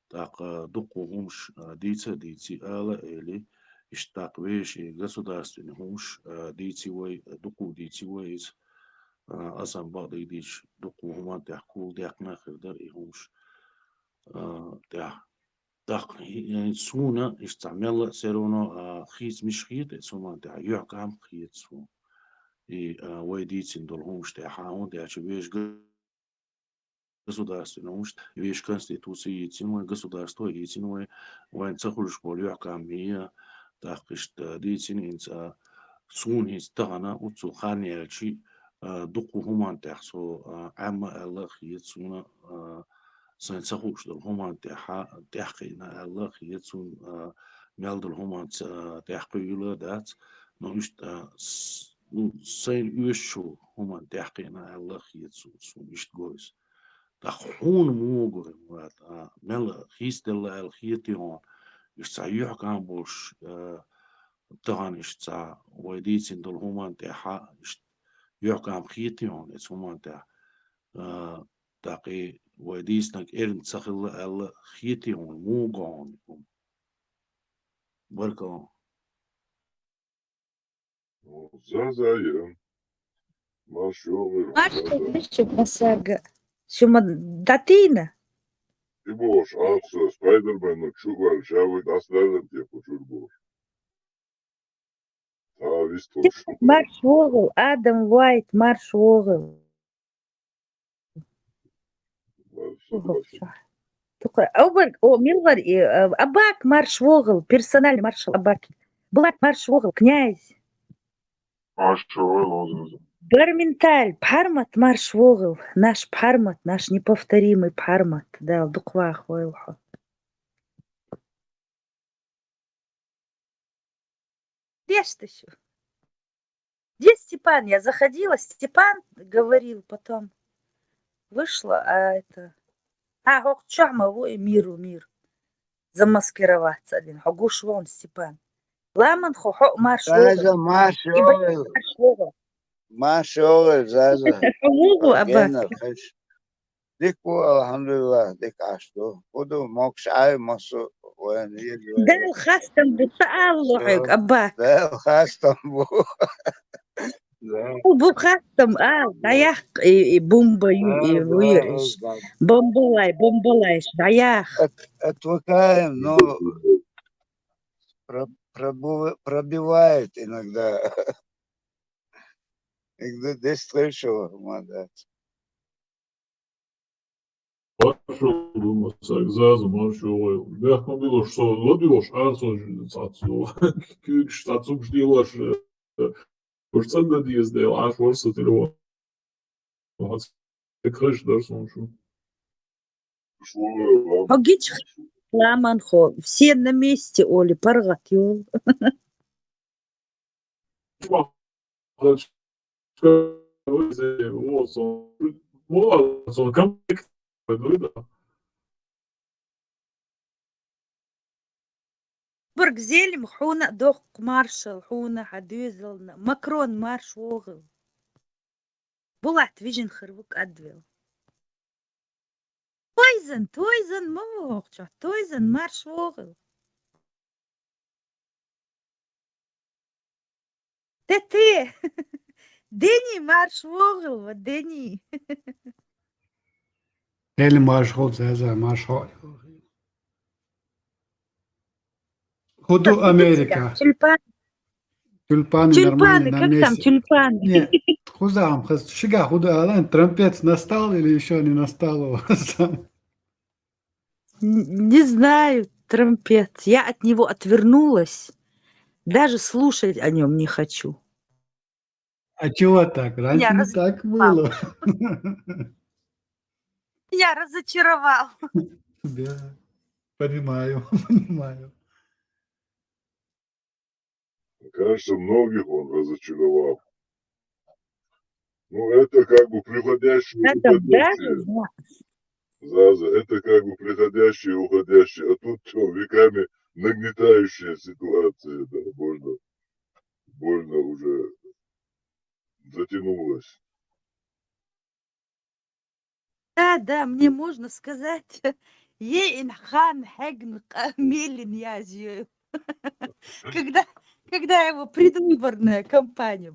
تاق دقو همش ديتي آلا يلي Иштак вещи государственный хумш дитивой дуку дитивой асамбад идиш дуку хуман тахкул дякна хирдар и хумш так суна истамела серуно хиз мишхит суман та юкам хит су и вайдитин дол хумш та хаун та чвеш государственный хумш вещь конституции тимой государство и тимой вайн цахулш бол юкам мия تاقشت ديتين إنسا سون هستغنا وتسو خانيالشي دقو همان تحسو عما الله خيط سونا سنسخوش دل همان تحقينا الله خيط سون ميال دل همان تحقيولا دات نوشت سين يوشو همان تحقينا الله خيط سون إشت جويس تخون موغر مراد ملا خيس دل الخيطيون يستعيح كان بوش طبعا يشتا ويديتين دول همان تاحا يحكام خيطيون اس همان تاح تاقي ويديسنك إرن تسخل ألا خيطيون مو قون بركون زازايا ما شغل Marco, massaga. Chama Datina. Тибош, Спайдермен, Чугал, Шавит, Аследен, типа, Чурбош. Вистош. Марш Вогл, Адам Уайт, Марш Вогл. Милвар, Абак Марш Вогл, персональный маршал Абаки. Блак Марш Вогл, князь. Гарменталь, Пармат Марш Вогл, наш Пармат, наш неповторимый Пармат. Да, Дуквах Войлха. Где ж ты еще? Где Степан? Я заходила, Степан говорил, потом вышла, а это... мир. Замаскироваться один. Хогуш вон, Степан. Ламан хохо Марш زازا Вогл. ما شغل زازا حقوقه جينا أباك. الخش ديك الحمد لله ديك عشتو خدو موكش عاي مصر وين يجي ده الخاستم بتألقك أباك. ده الخاستم بو Да, Бухастам, dayak бомбаю и да, вырежь. да. Бомбалай, dayak. Отвыкаем, но пробивает иногда. Иногда здесь слышал, молодец. Marşo bulmasak zaten marşo oluyor. Behkam diyor şu lodiyor arso satıyor. Küçük satıyor diyorlar. Fırsat da diyoruz diyor. Aş varsa telefon. Kaç dersin şu. Хогич ламанхо. Все на месте, Оля, паргатёл. Olsun. Kam برجزيل محونة دوق مارشال حونة حدوزلنا ماكرون مارش ووغل بولعت فيجن خربوك أدويل تويزن موغشا تويزن مارش ووغل تتي ديني مارش ووغل وديني Ele مشغول زازا مشغول خدوا أمريكا тюльпаны нормально Тюльпаны, на как там месте. тюльпаны? Нет, хузам, шига, худа, алан, трампет настал или еще не настал у вас там? Не знаю, трампет. Я от него отвернулась. Даже слушать о нем не хочу. А чего так? Раньше Меня не так разочаровал. было. Меня разочаровал. Да, понимаю, понимаю. Кажется, многих он разочаровал. Ну, это как бы приходящее и Это даже уходящее. Заза, это как бы приходящее и уходящее. А тут что, веками нагнетающая ситуация, да, больно уже затянулась. Да, мне можно сказать, Ейнхан Хэгн Мелин Язью. Когда его предвыборная кампания,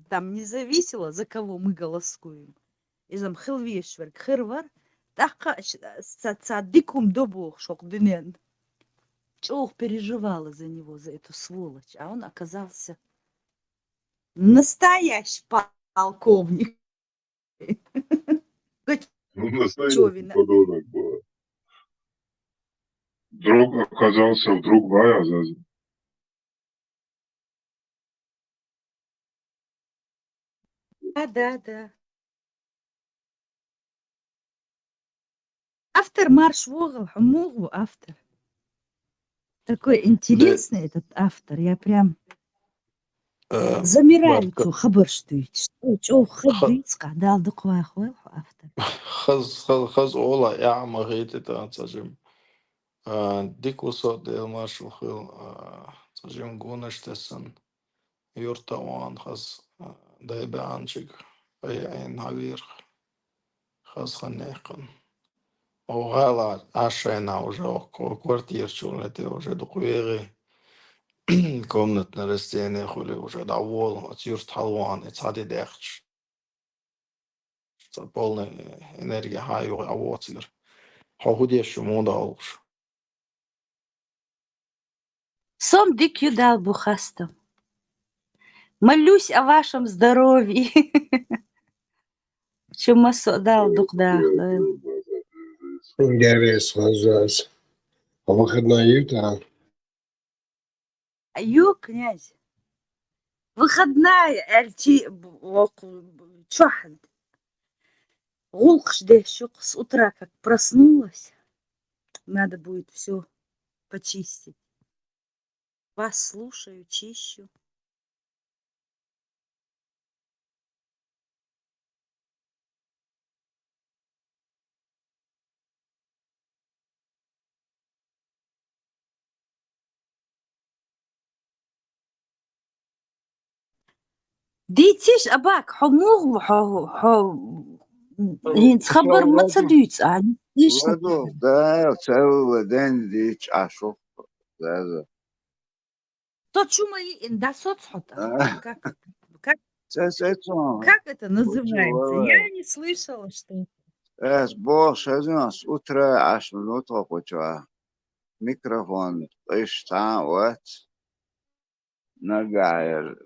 там не зависело, за кого мы голосуем. Изам Хилвишверк, Хирвар, так садикум добух шокдынен. Чох переживала за него, за эту сволочь, а он оказался настоящий полковник. Ну, настоящий подонок был. Друг оказался вдруг Вая, Заза. Да. Автор Марш Вогл, Хамугу автор. Такой интересный этот автор. Я прям замираю, что хабар штует. Что хабрит, сказал доквай хвал автор. خز أولا يا مغيت تجم ديكوسو ديل مارشو خيل تجم جونش تسن يورتوان خز دايب عنشك أي عين هاوير خز خنيقن أو غالا عشرين уже квартирчу это уже докуери комнатное растение хули уже довол от юрт халван это сади дехч полная энергия хаю авоцер худеешь мода алш Сом дик юдал бухастом. Молюсь о вашем здоровье. Чем дал дукдах. Интересно, Заз. А выходные там? Князь. Выходная, альти чоханд. Гулкш дещук с утра как проснулась. Надо будет все почистить. Вас слушаю, чищу. ديتيش أباك حموغ خبر ما تصدقش عن ليش Да, целый день дичь, а шо? Да. тот шумай да соцхота как Как это называется? Я не слышала, что Es больше нас утро аж минуту почва. Микрофон ишта вот нагайр.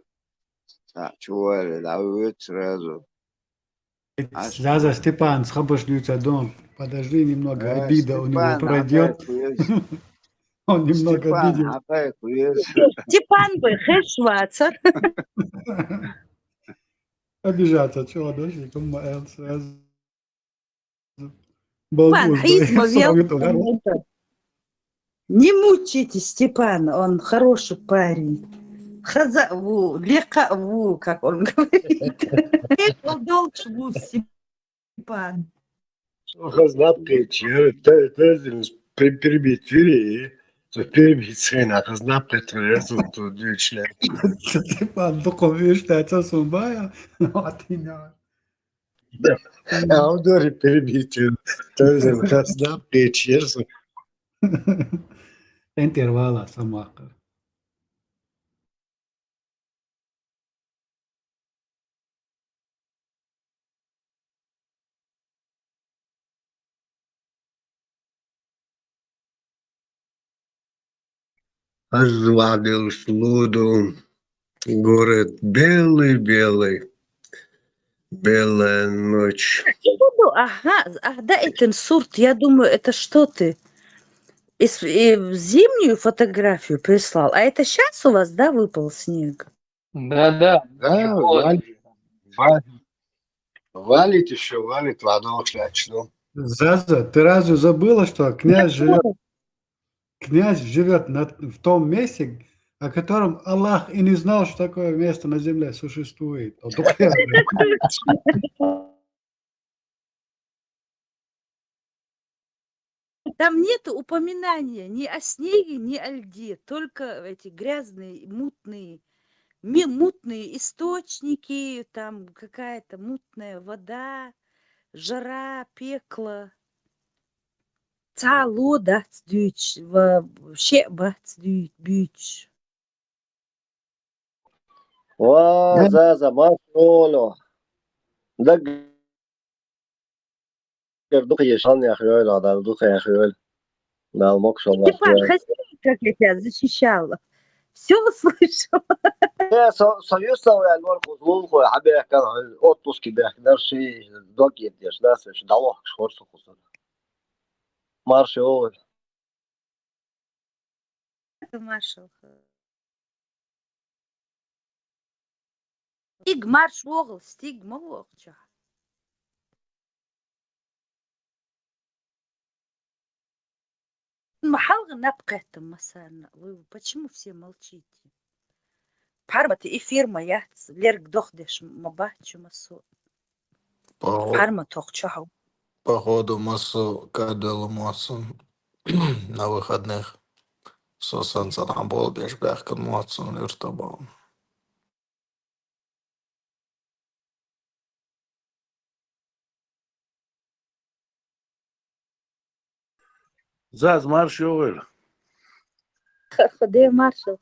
Чуали, да вы сразу. Заза, Степан, схабашлюца дом. Подожди, немного обида у него пройдет. Он немного Степан, обидел. хапай куез. Степан бы, хэшваца. Обижаться, чего, дождик, он сразу. Степан, Болтуз, Хаизма не мучите Степана, он хороший парень. Лека, как он говорит. Лека долг Степан. Хазнапка чер, тезилус перебитвили, то перебитсена, хазнапка трезу, то дючля. Степан, духовишь, ты отца сумбая, атиня. А он тоже перебитвили, тезил хазнапка черсу. Интервала самака. Ожладил слуду, город белый-белый, белая ночь. Ага, да, это сурт, я думаю, это что ты? Зимнюю фотографию прислал, а это сейчас у вас, да, выпал снег? Да, Да, валит еще, валит, воду начну. Заза, ты разве забыла, что князь живет в том месте, о котором Аллах и не знал, что такое место на земле существует? Там нет упоминания ни о снеге, ни о льде, только эти грязные, мутные источники, там какая-то мутная вода, жара, пекло. Цало дацдюч, вообще бацдюч, бюч. Заза, Маршоло. Да гордук ешан я хрюэль, а дардук я хрюэль. Да, мокшо Степан, хозяин, как я тебя защищала. Все слышал. Союз я норку злулку, хабе кан отпуски бях, дарши доки деш, да, сеш далох шхорсу кусун. Маршол. Это маршал. Стиг марш вогл, стиг молокча. Махалга напкетом масана. Вы почему все молчите? Пармат эфир моя, лерк дохдеш мабачу масу. Пармат тохчаху. Походу массу кадал массу на выходных. Сосан был бешбяхкан массу нюртабал. Заз марш йовел. Ходе маршал.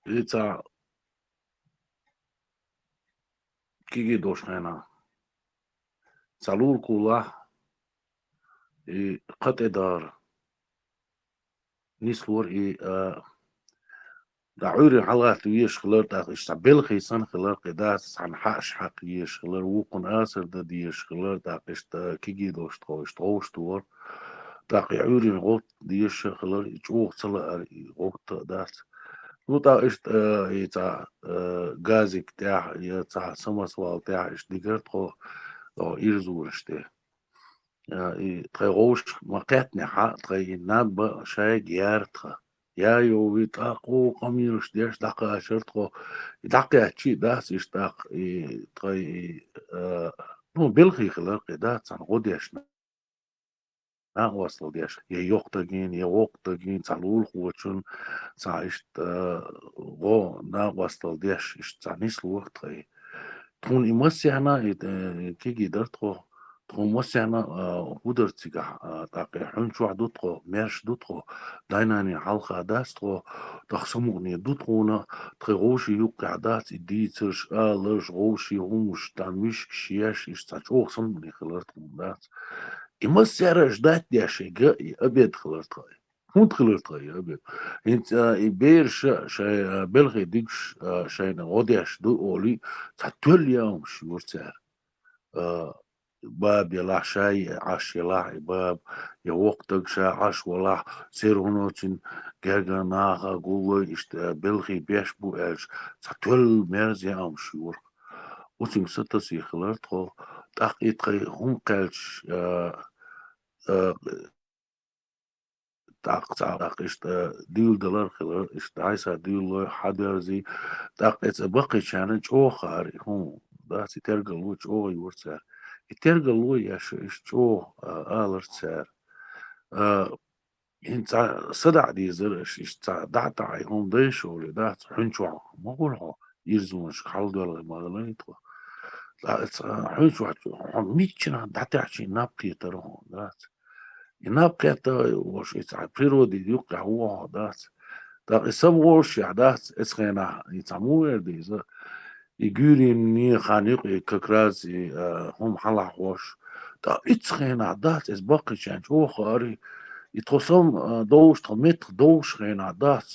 Лица киги дошнена. Салур кула и قطدار نسور и دعوري حلقات ويش خلر تا اشتبل خيسان خلر قداس عن حقش حق يش خلر وقن آسر دا ديش خلر تا اشتا كيجي دوش توش تور تا عوري غوت ديش خلر يجوغ صلا غوت داس نو تا اشت يتا غازك تاع يتا سمسوال تاع اش ديگرت خو إرزور اشته تغوش مقاتني حق تغيناب شاي جيارتخ يا يو بيتاقو قميرش ديش دقا شرطو دقا تشي داس يشتاق تغي نو بلخي خلق داس عن غوديش نا وصل ديش يا يوقتجين يا وقتجين تعلول خوتشون تعيشت غو نا وصل ديش اشتعنيش الوقت تغي تكون إمسي هنا كيجي درتو مثلا هودرتيجا تاقي حنشوع دوتقو ميرش دوتقو دايناني حلقة داستقو تخصموني دوتقونا تغوشي يوقع دات ديترش آلرش غوشي همش تاميش شياش يستاچوخ صمني خلرتهم دات إما السعرش دات دياشي جاي أبيض خلرتها هون خلرتها أبيض انت إبيرش شاي بلغي ديكش شاي نغودياش دو أولي تاتول يوم شيور سعر باب يلا شاي عاش يلا باب يوقتك شا عاش ولا سير هنوتين جاجا ناغا قوة اشت بلغي بيش بو اج تاتول ميرز يا ام شور وتين ستة سي خلرتو تاقيتقي هم قالش تاق اشت ديل دولار خلر اشت عايسا ديل حدرزي تاقيت بقي شانج او خاري هم داسي ترقل وش او يورسار يترقل وياش اشتو آلرتسار انت صدع دي زرش اشتا دعتعي هم ديشو لدات حنشوع مقولها يرزونش خالد ولا مغليتو حنشوع ميتشنا دعتعشي نابقي ترهم دات نابقي وش يتع بريرودي يوقع هو دات دا سبوش يعدات اسخينا يتعمو دي يقولين ني خانيق ككراز هم حلا حوش دا اتخين عدات اس باقي شان شو خاري يتوصم دوش تمت دوش خين عدات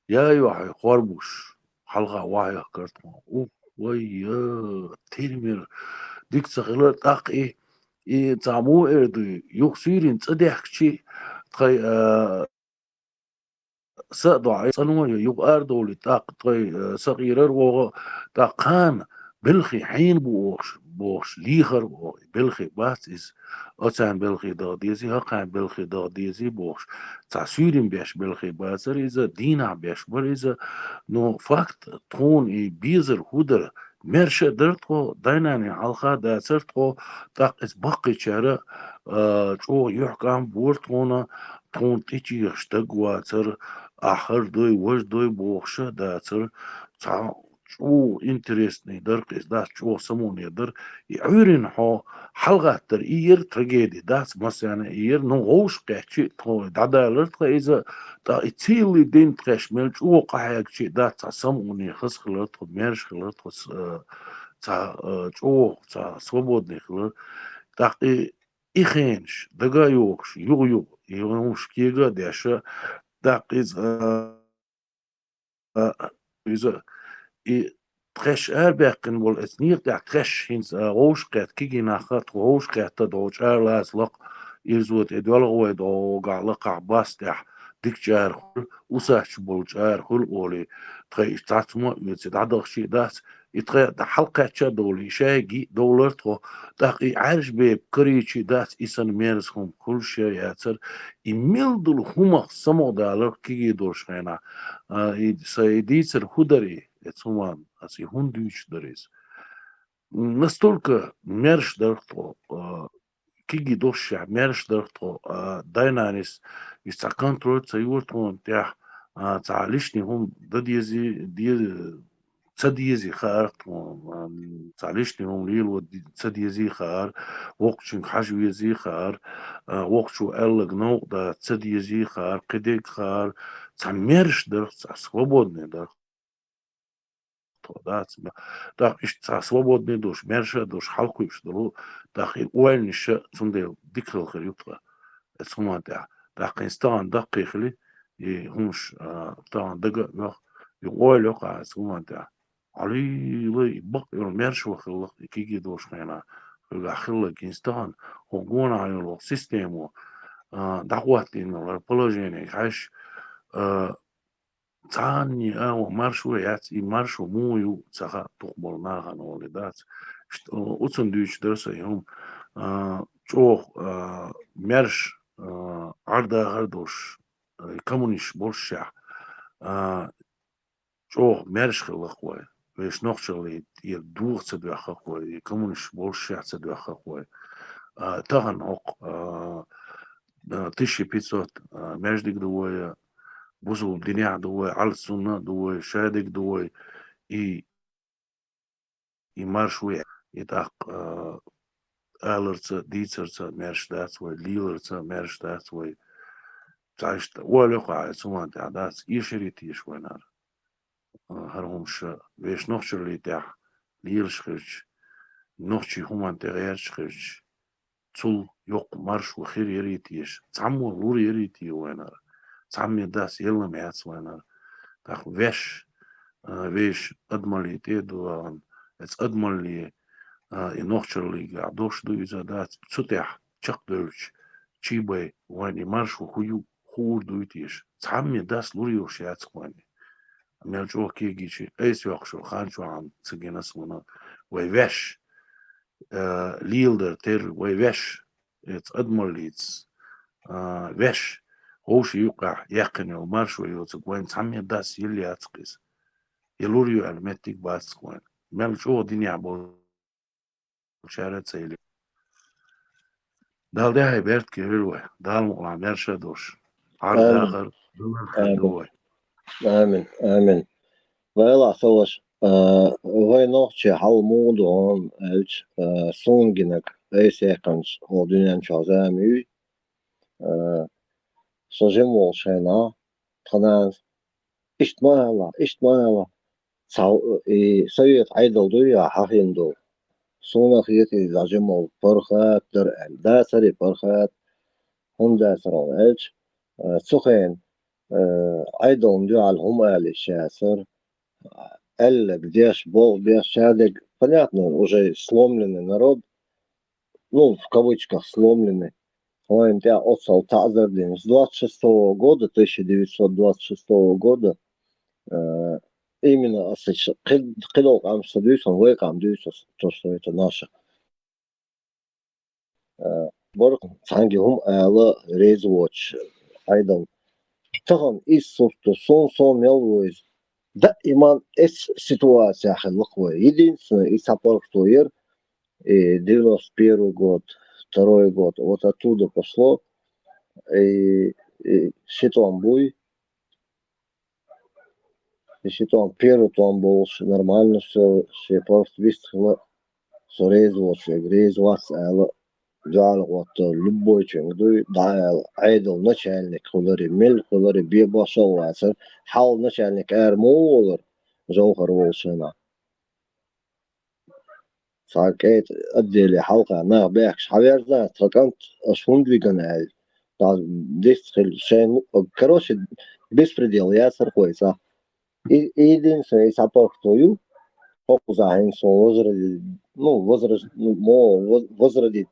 يا يوحي خربوش حلقة واحدة كرت اوف ويا تيرمير ديك تغلر تاقي اي تعمو اردو يخسيرين تصدح شي تخي سأضع صنوع يبقى دولي تاق طي صغيرر و تاقان بلخي حين بوش ليخر بلخي باتس أتان بلخي داديزي هقان بلخي داديزي بوش تاسيرين بيش بلخي باتر إذا دينا بيش بر إذا نو فاكت تون إي بيزر هودر مرشة درتو دايناني حلقة داترتو تاق إس باقي شارع جو يحكام بورتونا تون تيجي يشتق واتر آخر دوی وش دوی بوخشه داتر تا شو انترستني درق إس دات شو سموني در يعيرين حو حلقة در إير ترجيدي دات مثلا إير نغوش قحشي تو دادالرت إذا تا إتيلي دين تخشمل شو قحيك شي دات تا سموني خس خلرت ميرش خلرت تا شو تا свободный خلرت تا إخينش دقا يوكش يوش كيغا داشا داقيز إذا تخش باقين والإثنير دا تخش هنز روش قات كيجي ناخت روش قات دوش لاز لق يزود إدوال غوي دو قعلق عباس دح ديك جار خل وساش بول جار خل أولي تخي تعتمو يتسد عدغ شي داس يتخي دا حلقة دولي شاقي دولرتو داقي عارش بيب كريشي داس إسان ميرزهم كل شي ياتر يميل دول هما سمو دالر كيجي دورش غينا سيديتر هودري يتسوان أسي هندوش دريس настолько мерш дърто киги дошша мерш дърто дайнанис иста контрол цаюртон тях цалишни хум дадизи цадизи خارت цалишни хум лил цадизи خار وقتشن حجويزي خار وقتشو ألق نوع цадизи خار قديك خار цамерш дърт свободный дърт да ишта свободный душ мерша душ халкуиш дулу да хи уэлниш цунде дикрыл хрютга эсумата да кинстан да кихли и хунш тан дага нох يقول qa sumata ali li baq mersh وخلق كيجي دوش خينا خلق kinstان هون على السيستم دعوات إنه البولوجيني عاش تاني أو مارشو ياتي مارشو مويو تسخا تقبل ناغا نولدات أتون ديش درسا يوم جوخ مرش عردا غردوش كمونيش بولشا جوخ مرش خلقوي ويش نوخشلي يدوغ تدوخ خلقوي كمونيش بولشا تدوخ خلقوي تغن عق 1500 مجدك دوية بوزو دنيا دوي على السنة دوي شادك دوي إي مارشوي يداق алерца, дицерца, мершдац, ой, лилерца, мершдац, ой, цайшта, олеха, суманта, дац, ишеритиш, войнар. Харумш, веш нохчерлитях, лилшхирч, нохчи хумантерершхирч, цул yok marş ve her yeri tiş. Çamur lur yeri ti oynar. Çammi das yelme yats oynar. Tak veş admali te duan. Es admali inochcherli ga dosh du iza dat çuteh çak dövüş. Çibay vani marş ve huyu hur du tiş. Çammi das lur yoş yats oynar. Melço ki giçi. Es yok şu han şu an tsigenas bunu. Ve veş Lilder ter ve veş it's admolits vesh hoş yuqa yaqin yomar şu yotsa gwen samya das yili atqis yeluriyo almetik bas gwen mel şu dinya bo şaret sayli dal de haybert kelwe dal mu'la mersha dosh ar آمين dagar آمين آمين آمين ويلا ثوش وين نوحشي حال موضوع أوج سونجنك أي سيقنش هو دنيا شازامي سوجم والشينا تناز اشتمالا سيد عيدل دويا حقين دو سونا خيتي زاجم والبرخات در دا سري برخات هم دا سرون أوج سخين عيدل دو على هم آل الشاسر Эллек, Деш, Бол, Беш, Шадек, понятно, уже сломленный народ, ну, в кавычках сломленный. Он тебя отцал Тазардин с 26 года, 1926 года, именно Кидок Амстадюсон, Вейк Амдюсос, то, что это наше. Борг, Сангихум, Элла, Рейзвоч, Айдал. Тахан, Иссурту, Сон, Мелвойз. دائما ситуация хлопая. Единственное, из Апорктуир, 91 год, 2 год, вот оттуда пошло, и Шитон Буй, и Шитон первый там был нормально все, все просто выстроило, что резваться, جعل وقت لبوي چنگدوی دایل عیدل نچالنک خلری مل خلری بی باشل واسر حال نچالنک مولر جوهر ولشنا ساكيت ادي لي حلقه ما بيحكش حوير ذا تركنت اشوند ويجن ديستخل شيء كروش بيسبريديل ياسر كويسه ايدين سي سابورتويو فوق زاهين سو возради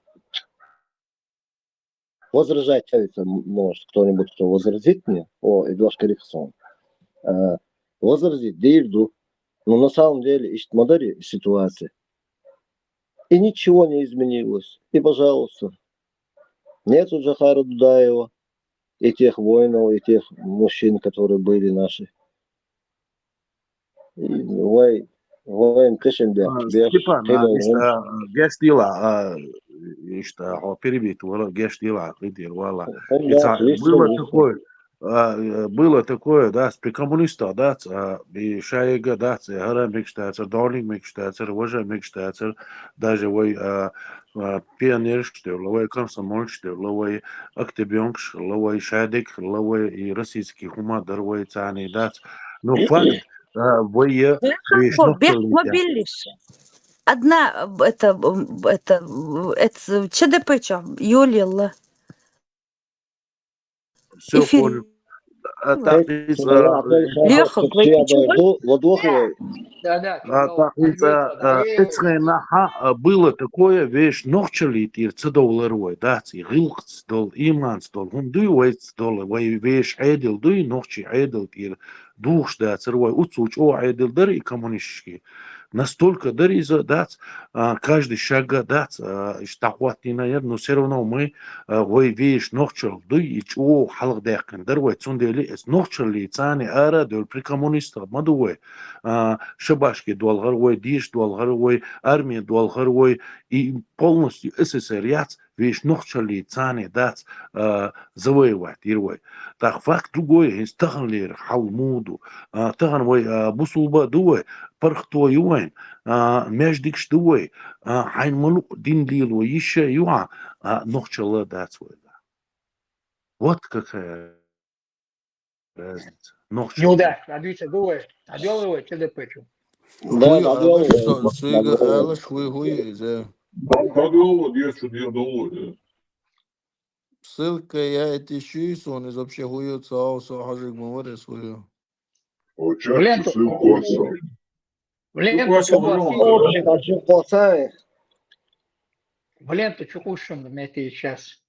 возражать, может кто-нибудь, кто возразит мне, Эдуард Кариксон, возразит Дейвду, но на самом деле ищет модели ситуации. И ничего не изменилось. И, пожалуйста, нету Джахара Дудаева, и тех воинов, и тех мужчин, которые были наши. Воин Кишенберг, Степан, гештила, что перебит, гештила, лидер, вала. Было такое, да, при коммунистах, да, и Шайга, да, Гара мечтается, Дорнинг мечтается, Рожа мечтается, даже вой пионер, что ловой комсомол, что ловой активионг, ловой Шадик, ловой и российский хумадер, вой цани, да. Но факт, вой мобильнейше. Одна, это ЧДП, что, Юлия. Все понял. Было такое, вещь, нохчелит, и цедолеруй, да, и гилкс дол, иманс дол, дуйвейц дол, вещь айдел, дуй, нохчи айдел, и душ, да, цервой, уцуч, айдел, дар и коммунистический. Настолько дариза, да, каждый шаг, да, штахватни, наверное, но все равно мы, вещь, нохчел, дуй, и чего, халк дехкен, дарвой, цундели, es нохчели, цани, ара, дол, при коммунистах, мадуой, шабашки, дуалгаровой, диш, дуалгаровой, армия, дуалгаровой, и полностью СССР, яц, вещь нохчали, цаны, дац, завоевать, ирвой. Так факт другой, из таханлер, халмуду, таханвой, бусулба дуой, пархто юайн, междикш дуой, хайнману дин лилу, еще юа, нохчала дац. Вот какая разница. Неудачно. Адвича дуой, аделывай, челепечу. Да, Хуй, да, алаш, свига, алаш, хуй, Кадило, десчу, дедоло. Ссылка я эти сон из вообще хуй цаоса хажик маваре свою. Очак ссылку оставил. В ленту Очень хочу посадить. в ленту чукушем вместе сейчас.